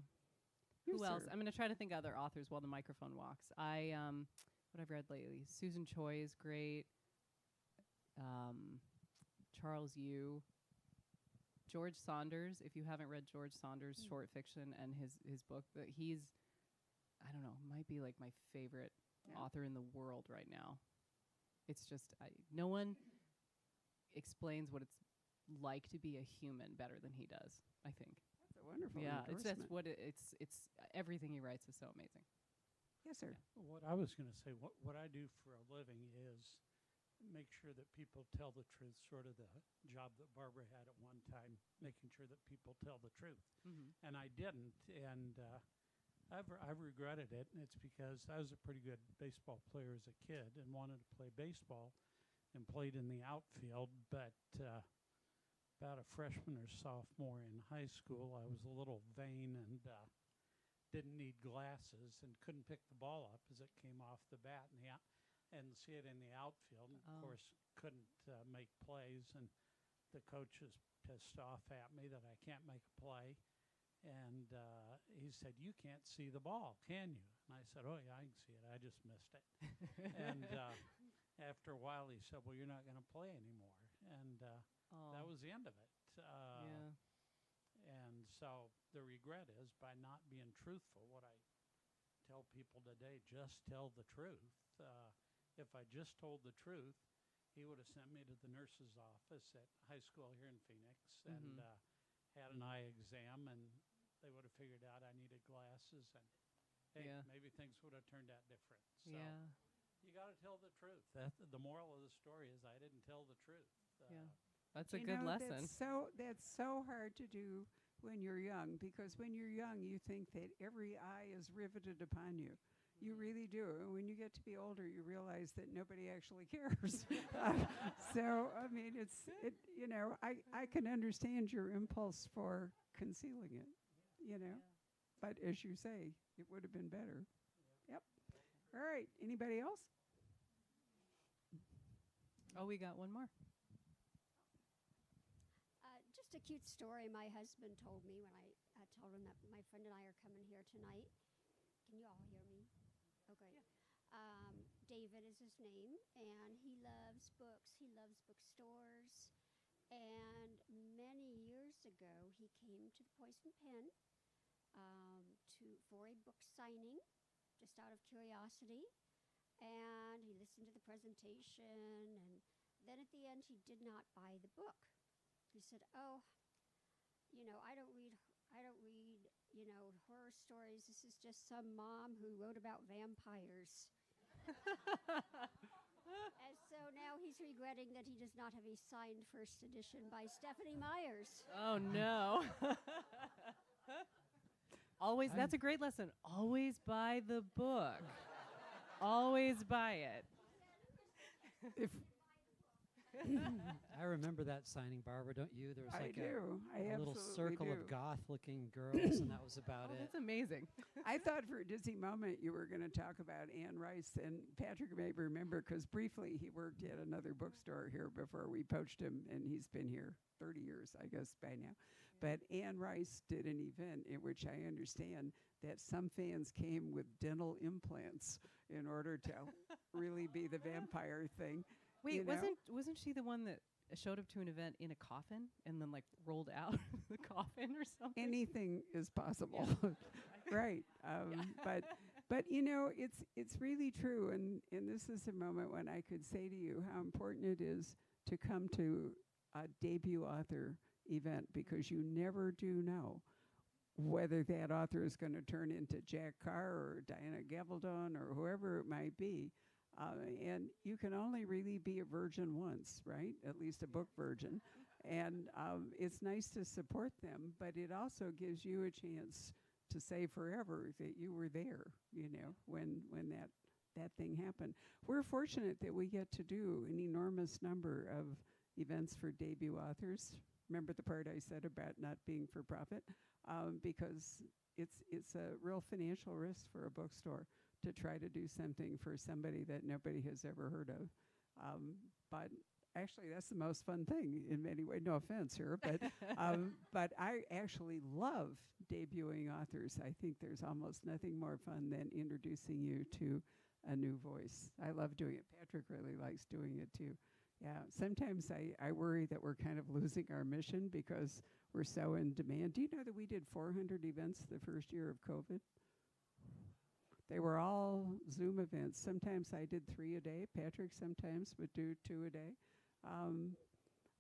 You, Who else? sir. I'm going to try to think of other authors while the microphone walks. What I've read lately, Susan Choi is great. Charles Yu. George Saunders. If you haven't read George Saunders' short fiction and his book, he's, I don't know, might be like my favorite author in the world right now. It's just, no one explains what it's like to be a human better than he does, I think. That's a wonderful Yeah, endorsement. it's everything he writes is so amazing. Yes, sir. What I was going to say, what I do for a living is make sure that people tell the truth, sort of the job that Barbara had at one time, making sure that people tell the truth. And I didn't, and I've regretted it, and it's because I was a pretty good baseball player as a kid and wanted to play baseball and played in the outfield, but about a freshman or sophomore in high school, I was a little vain and didn't need glasses and couldn't pick the ball up as it came off the bat and see it in the outfield. And of course, couldn't make plays, and the coach is pissed off at me that I can't make a play. And he said, "You can't see the ball, can you?" And I said, "Oh, yeah, I can see it. I just missed it." And after a while, he said, "Well, you're not going to play anymore." And that was the end of it. And so the regret is by not being truthful. What I tell people today, just tell the truth. If I just told the truth, he would have sent me to the nurse's office at high school here in Phoenix and had an eye exam, and they would have figured out I needed glasses, and hey, maybe things would have turned out different. So you got to tell the truth. The moral of the story is I didn't tell the truth. That's a good lesson. That's so hard to do when you're young, because when you're young, you think that every eye is riveted upon you. You really do. And when you get to be older, you realize that nobody actually cares. So, I mean, I can understand your impulse for concealing it, But as you say, it would have been better. Yep. All right. Anybody else? Oh, we got one more. Just a cute story my husband told me when I told him that my friend and I are coming here tonight. Can you all hear me? Okay. David is his name, and he loves books. He loves bookstores. And many years ago, he came to the Poison Pen for a book signing, just out of curiosity. And he listened to the presentation, and then at the end, he did not buy the book. He said, "Oh, I don't read, horror stories. This is just some mom who wrote about vampires." And so now he's regretting that he does not have a signed first edition by Stephanie Myers. Oh, no. That's a great lesson. Always buy the book. Always buy it. I remember that signing, Barbara, don't you? There was like a little circle of goth-looking girls, and that was about it. That's amazing. I thought for a dizzy moment you were going to talk about Anne Rice, and Patrick may remember, because briefly he worked at another bookstore here before we poached him, and he's been here 30 years, I guess, by now. But Anne Rice did an event in which I understand that some fans came with dental implants in order to really be the vampire thing. Wait, wasn't she the one that showed up to an event in a coffin and then rolled out the coffin or something? Anything is possible, right? But it's really true, and this is a moment when I could say to you how important it is to come to a debut author event, because you never do know whether that author is going to turn into Jack Carr or Diana Gabaldon or whoever it might be. And you can only really be a virgin once, right? At least a book virgin. And it's nice to support them, but it also gives you a chance to say forever that you were there, when that thing happened. We're fortunate that we get to do an enormous number of events for debut authors. Remember the part I said about not being for profit? Because it's a real financial risk for a bookstore to try to do something for somebody that nobody has ever heard of. But actually, that's the most fun thing in many ways. No offense here, but I actually love debuting authors. I think there's almost nothing more fun than introducing you to a new voice. I love doing it. Patrick really likes doing it too. Yeah, sometimes I worry that we're kind of losing our mission because we're so in demand. Do you know that we did 400 events the first year of COVID? They were all Zoom events. Sometimes I did 3 a day. Patrick sometimes would do 2 a day.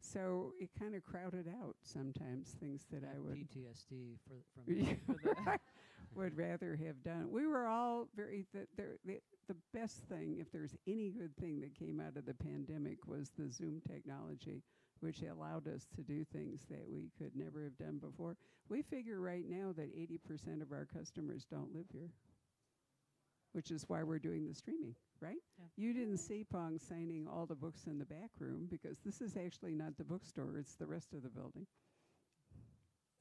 So it kind of crowded out sometimes things that I would PTSD from would rather have done. We were all the best thing, if there's any good thing that came out of the pandemic, was the Zoom technology, which allowed us to do things that we could never have done before. We figure right now that 80% of our customers don't live here, which is why we're doing the streaming, right? Yeah. You didn't see Pong signing all the books in the back room because this is actually not the bookstore, it's the rest of the building.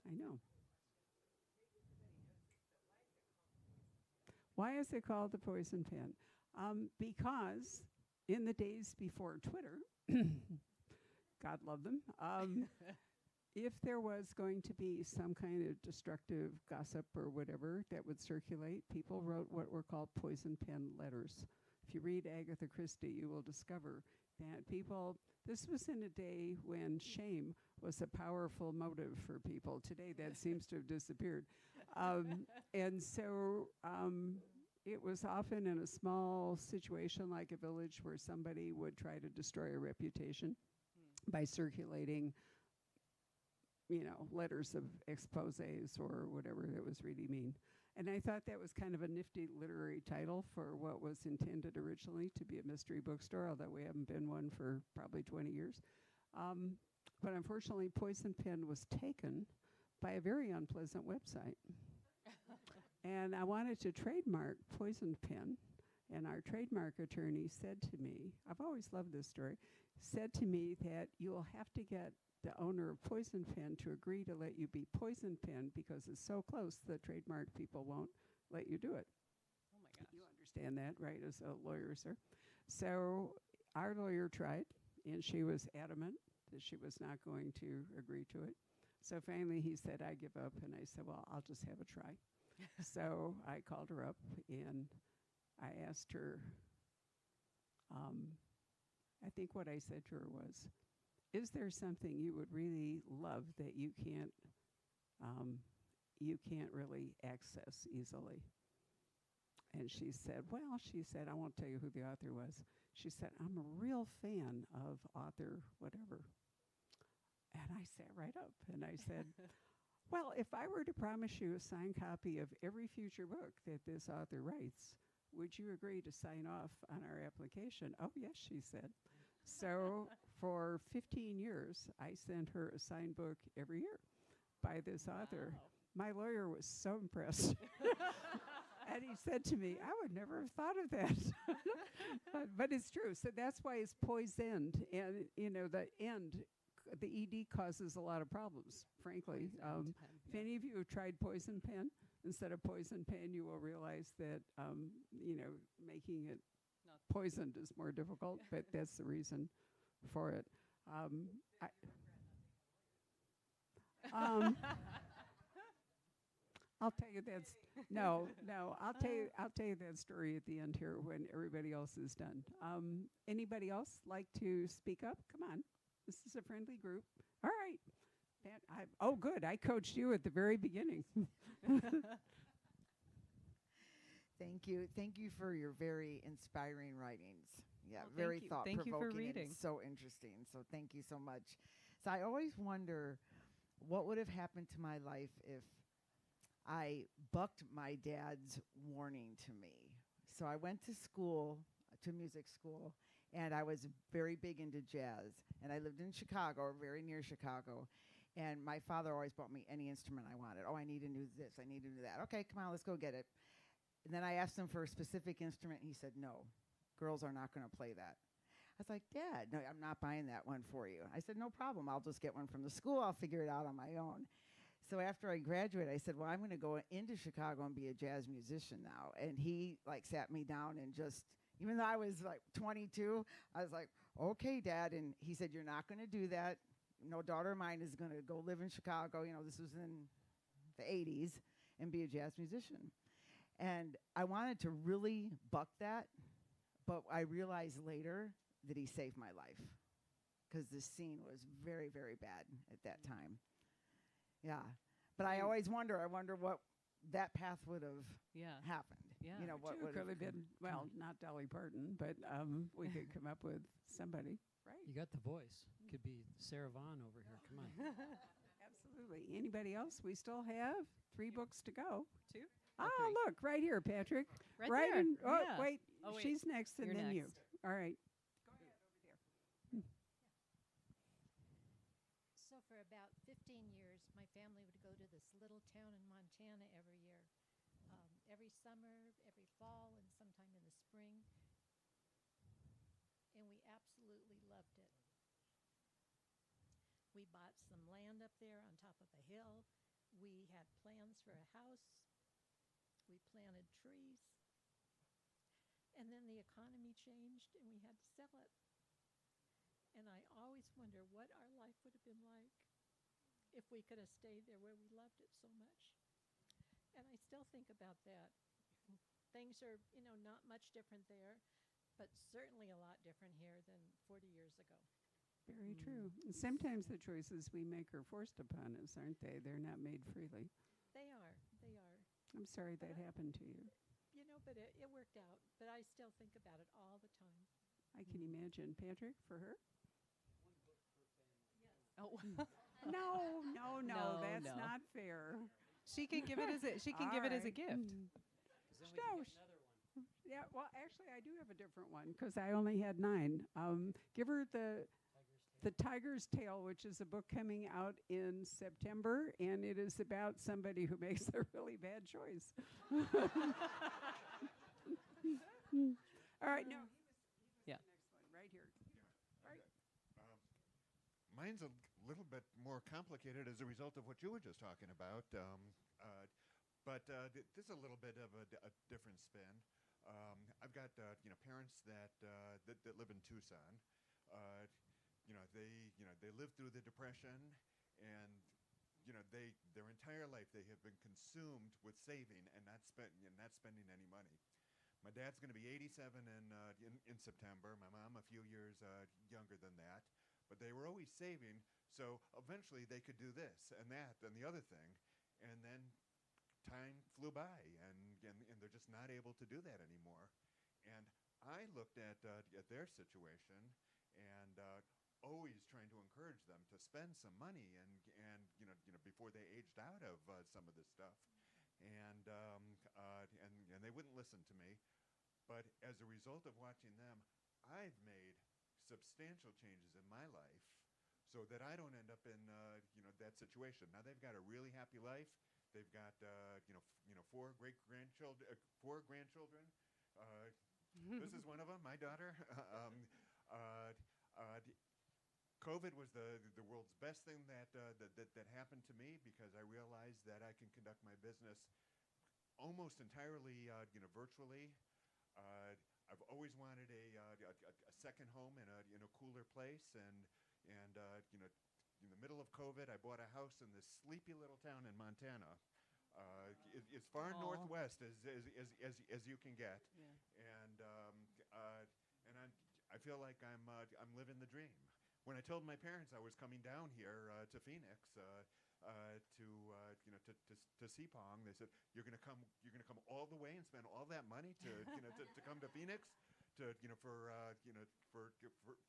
I know. Why is it called the Poison Pen? Because in the days before Twitter, God love them, if there was going to be some kind of destructive gossip or whatever that would circulate, people wrote what were called poison pen letters. If you read Agatha Christie, you will discover that people, this was in a day when shame was a powerful motive for people. Today, that seems to have disappeared. And so it was often in a small situation like a village where somebody would try to destroy a reputation by circulating, letters of exposés or whatever that was really mean. And I thought that was kind of a nifty literary title for what was intended originally to be a mystery bookstore, although we haven't been one for probably 20 years. But unfortunately, Poison Pen was taken by a very unpleasant website. And I wanted to trademark Poison Pen, and our trademark attorney said to me, I've always loved this story, said to me that you will have to get the owner of Poison Pen to agree to let you be Poison Pen because it's so close the trademark people won't let you do it. Oh my gosh. You understand that, right, as a lawyer, sir? So our lawyer tried, and she was adamant that she was not going to agree to it. So finally he said, I give up, and I said, well, I'll just have a try. So I called her up, and I asked her, I think what I said to her was, is there something you would really love that you can't really access easily? And she said, well, I won't tell you who the author was. She said, I'm a real fan of author whatever. And I sat right up, and I said, well, if I were to promise you a signed copy of every future book that this author writes, would you agree to sign off on our application? Oh, yes, she said. So for 15 years, I sent her a signed book every year by this author. My lawyer was so impressed. And he said to me, I would never have thought of that. But it's true. So that's why it's poisoned. And, the end, the ED causes a lot of problems, frankly. If any of you have tried Poison Pen instead of Poison Pen, you will realize that, making it poisoned is more difficult, but that's the reason for it. I'll tell you that. I'll tell you that story at the end here when everybody else is done. Anybody else like to speak up? Come on, this is a friendly group. All right. Oh, good. I coached you at the very beginning. Thank you. Thank you for your very inspiring writings. Yeah, well, very thought-provoking. Thank you for reading. And so interesting. So thank you so much. So I always wonder what would have happened to my life if I bucked my dad's warning to me. So I went to school, to music school, and I was very big into jazz. And I lived in Chicago, or very near Chicago. And my father always bought me any instrument I wanted. Oh, I need to do this. I need to do that. Okay, come on, let's go get it. And then I asked him for a specific instrument, and he said, no, girls are not going to play that. I was like, Dad, no, I'm not buying that one for you. I said, no problem. I'll just get one from the school. I'll figure it out on my own. So after I graduated, I said, well, I'm going to go into Chicago and be a jazz musician now. And he, sat me down and just, even though I was, 22, I was like, okay, Dad. And he said, you're not going to do that. No daughter of mine is going to go live in Chicago. This was in the 80s, and be a jazz musician. And I wanted to really buck that, but I realized later that he saved my life because the scene was very, very bad at that time. Yeah. But I always wonder what that path would have happened. Yeah. What would have been, well, not Dolly Parton, but we could come up with somebody. Right. You got the voice. Could be Sarah Vaughan over here. Come on. Absolutely. Anybody else? We still have 3 books to go. 2? Ah, Or 3? look, right here, Patrick. Right there. Oh, Yeah. wait. Oh, wait. She's next, and You're then you. next. All right. So for about 15 years, my family would go to this little town in Montana every year, every summer, every fall, and sometime in the spring. And we absolutely loved it. We bought some land up there on top of a hill. We had plans for a house. We planted trees. And then the economy changed and we had to sell it. And I always wonder what our life would have been like if we could have stayed there where we loved it so much. And I still think about that. Things are, not much different there, but certainly a lot different here than 40 years ago. Very true. And sometimes the choices we make are forced upon us, aren't they? They're not made freely. They are. I'm sorry that happened to you. But it worked out. But I still think about it all the time. I can imagine. Patrick, for her? Oh. No, that's no. not fair. She can give it as a gift. No. Yeah, well, actually, I do have a different one because I only had 9. Give her the Tiger's Tale, which is a book coming out in September, and it is about somebody who makes a really bad choice. All right, no. Yeah. The next one, right here. Right. Mine's a little bit more complicated as a result of what you were just talking about. But this is a little bit of a different spin. I've got parents that live in Tucson. They lived through the Depression, and their entire life they have been consumed with saving and not spending any money. My dad's going to be 87 in September. My mom a few years younger than that, but they were always saving. So eventually they could do this and that and the other thing, and then time flew by, and they're just not able to do that anymore. And I looked at their situation and always trying to encourage them to spend some money and before they aged out of some of this stuff, and they wouldn't listen to me. But as a result of watching them, I've made substantial changes in my life so that I don't end up in that situation. Now they've got a really happy life. They've got 4 grandchildren. This is one of them, my daughter. COVID was the world's best thing that happened to me because I realized that I can conduct my business almost entirely virtually. I've always wanted a second home in a cooler place, and in the middle of COVID, I bought a house in this sleepy little town in Montana. As far northwest as you can get, and I feel like I'm living the dream. When I told my parents I was coming down here to Phoenix to see Pong, they said, "You're gonna come all the way and spend all that money to to come to Phoenix for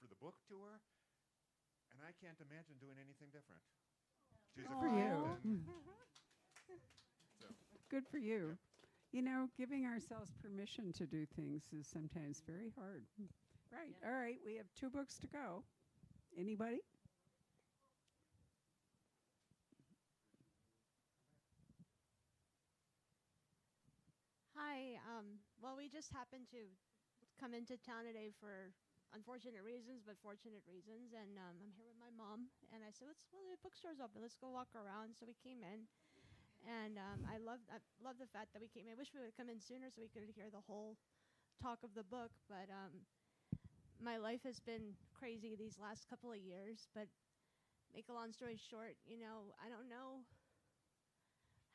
the book tour?" And I can't imagine doing anything different. She's Good for you. Good for you. Giving ourselves permission to do things is sometimes very hard. Right. All right. We have 2 books to go. Anybody? Hi. Well, we just happened to come into town today for unfortunate reasons, but fortunate reasons. And I'm here with my mom. And I said, the bookstore's open. Let's go walk around. So we came in. And I love the fact that we came in. I wish we would come in sooner so we could hear the whole talk of the book. But my life has been crazy these last couple of years. But make a long story short, I don't know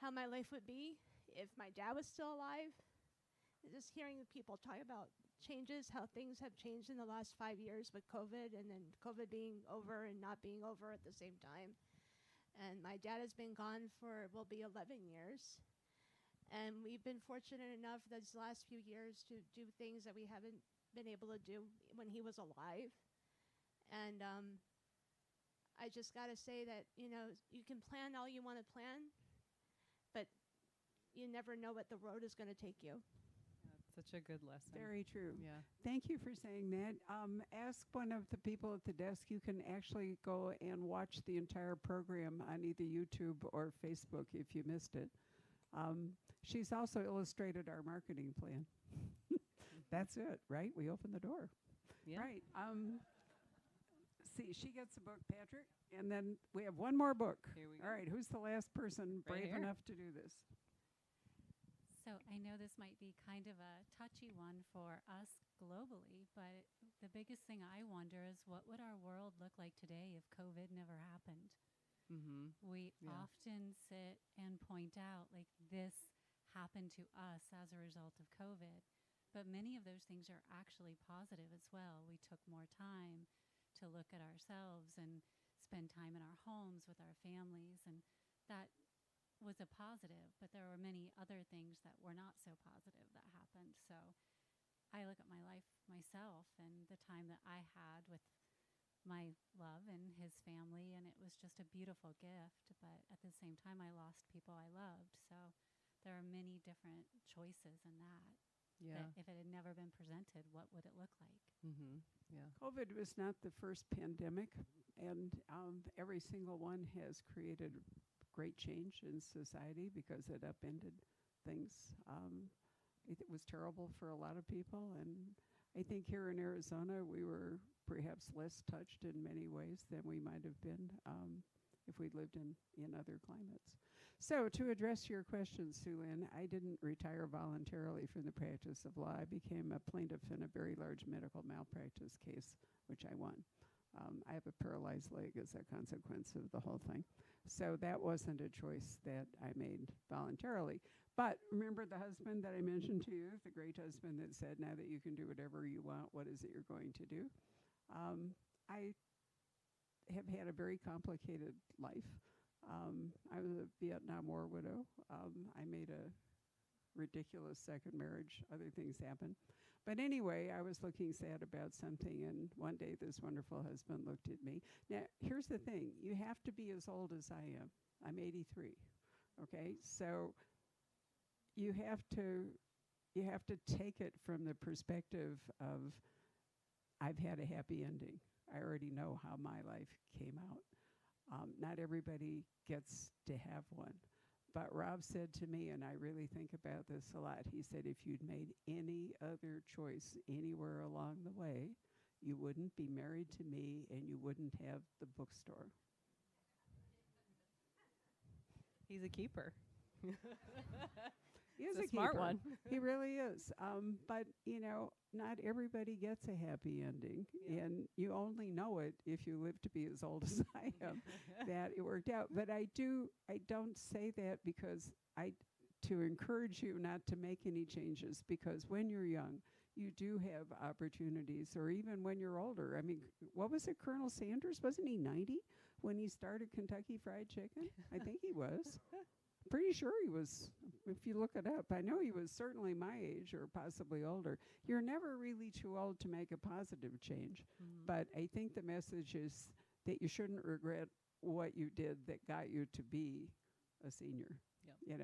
how my life would be if my dad was still alive. Just hearing people talk about changes, how things have changed in the last 5 years with COVID, and then COVID being over and not being over at the same time. And my dad has been gone will be 11 years. And we've been fortunate enough these last few years to do things that we haven't been able to do when he was alive. And I just got to say that, you can plan all you want to plan, but you never know what the road is going to take you. Such a good lesson. Very true. Yeah. Thank you for saying that. Ask one of the people at the desk. You can actually go and watch the entire program on either YouTube or Facebook if you missed it. She's also illustrated our marketing plan. That's it, right? We open the door. Yeah. Right. See, she gets a book, Patrick, and then we have one more book. Here we go. All right, who's the last person Right brave here. enough to do this? So I know this might be kind of a touchy one for us globally, but the biggest thing I wonder is what would our world look like today if COVID never happened? Mm-hmm. We Yeah. often sit and point out like this happened to us as a result of COVID, but many of those things are actually positive as well. We took more time to look at ourselves and spend time in our homes with our families, and that was a positive, but there were many other things that were not so positive that happened. So I look at my life myself and the time that I had with my love and his family, and it was just a beautiful gift. But at the same time, I lost people I loved. So there are many different choices in that. Yeah. That if it had never been presented, what would it look like? Mm-hmm. Yeah. COVID was not the first pandemic, and every single one has created great change in society because it upended things. It was terrible for a lot of people, and I think here in Arizona we were perhaps less touched in many ways than we might have been if we'd lived in other climates. So to address your question, Sue Lynn, I didn't retire voluntarily from the practice of law. I became a plaintiff in a very large medical malpractice case, which I won. I have a paralyzed leg as a consequence of the whole thing. So that wasn't a choice that I made voluntarily. But remember the husband that I mentioned to you, the great husband that said, now that you can do whatever you want, what is it you're going to do? I have had a very complicated life. I was a Vietnam War widow. I made a ridiculous second marriage. Other things happened. But anyway, I was looking sad about something, and one day this wonderful husband looked at me. Now, here's the thing. You have to be as old as I am. I'm 83, okay? So you have to take it from the perspective of I've had a happy ending. I already know how my life came out. Not everybody gets to have one. But Rob said to me, and I really think about this a lot, he said, if you'd made any other choice anywhere along the way, you wouldn't be married to me and you wouldn't have the bookstore. He's a keeper. He is a a smart keeper. one. He really is. But, not everybody gets a happy ending. Yeah. And you only know it if you live to be as old as I am, that it worked out. But I don't say that because to encourage you not to make any changes, because when you're young, you do have opportunities, or even when you're older. I mean, what was it, Colonel Saunders? Wasn't he 90 when he started Kentucky Fried Chicken? I think he was. Pretty sure he was, if you look it up. I know he was certainly my age or possibly older. You're never really too old to make a positive change. Mm-hmm. But I think the message is that you shouldn't regret what you did that got you to be a senior, Yep.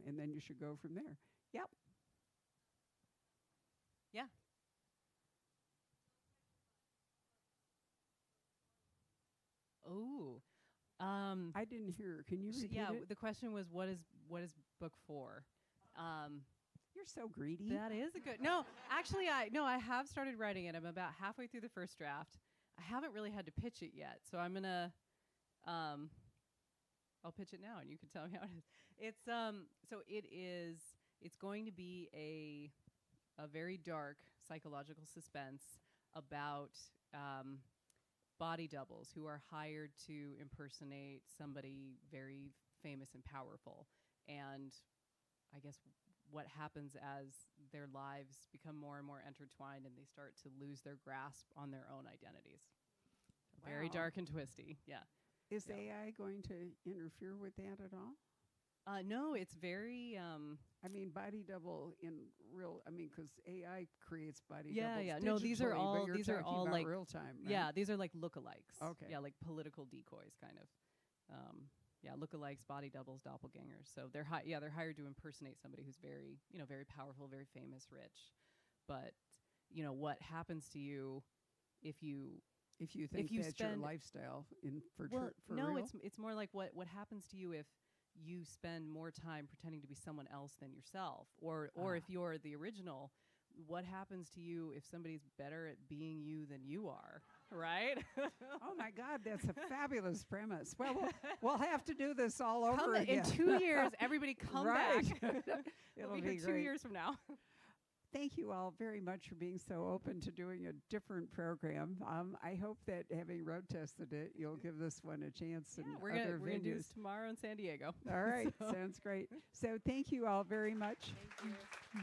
And then you should go from there. Yep. Yeah. Oh. I didn't hear. Can you repeat it? The question was, what is book 4? You're so greedy. That is a good. No, actually, I have started writing it. I'm about halfway through the first draft. I haven't really had to pitch it yet, so I'm gonna. I'll pitch it now, and you can tell me how it is. It's going to be a very dark psychological suspense about body doubles who are hired to impersonate somebody very famous and powerful, and I guess what happens as their lives become more and more intertwined and they start to lose their grasp on their own identities. Very Wow. dark and twisty. Yeah. Is AI going to interfere with that at all? No, it's very. I mean, body double in real. I mean, because AI creates body Yeah, doubles. yeah. No, these are digitally, all but you're these are talking all about like real time. Right? Yeah, these are like lookalikes. Okay. Yeah, like political decoys, kind of. Yeah, lookalikes, body doubles, doppelgangers. So they're they're hired to impersonate somebody who's very, very powerful, very famous, rich. But what happens to you if you think you that's your spend lifestyle for no, real? it's more like what happens to you if you spend more time pretending to be someone else than yourself, or if you're the original. What happens to you if somebody's better at being you than you are, right? Oh my God, that's a fabulous premise. Well, we'll have to do this all over Come again. in 2 years, everybody come Right. back. It'll we'll be be here 2 great. years from now. Thank you all very much for being so open to doing a different program. I hope that having road tested it, you'll give this one a chance in We're other gonna do venues. this tomorrow in San Diego. All right, So- sounds great. So thank you all very much. Thank you.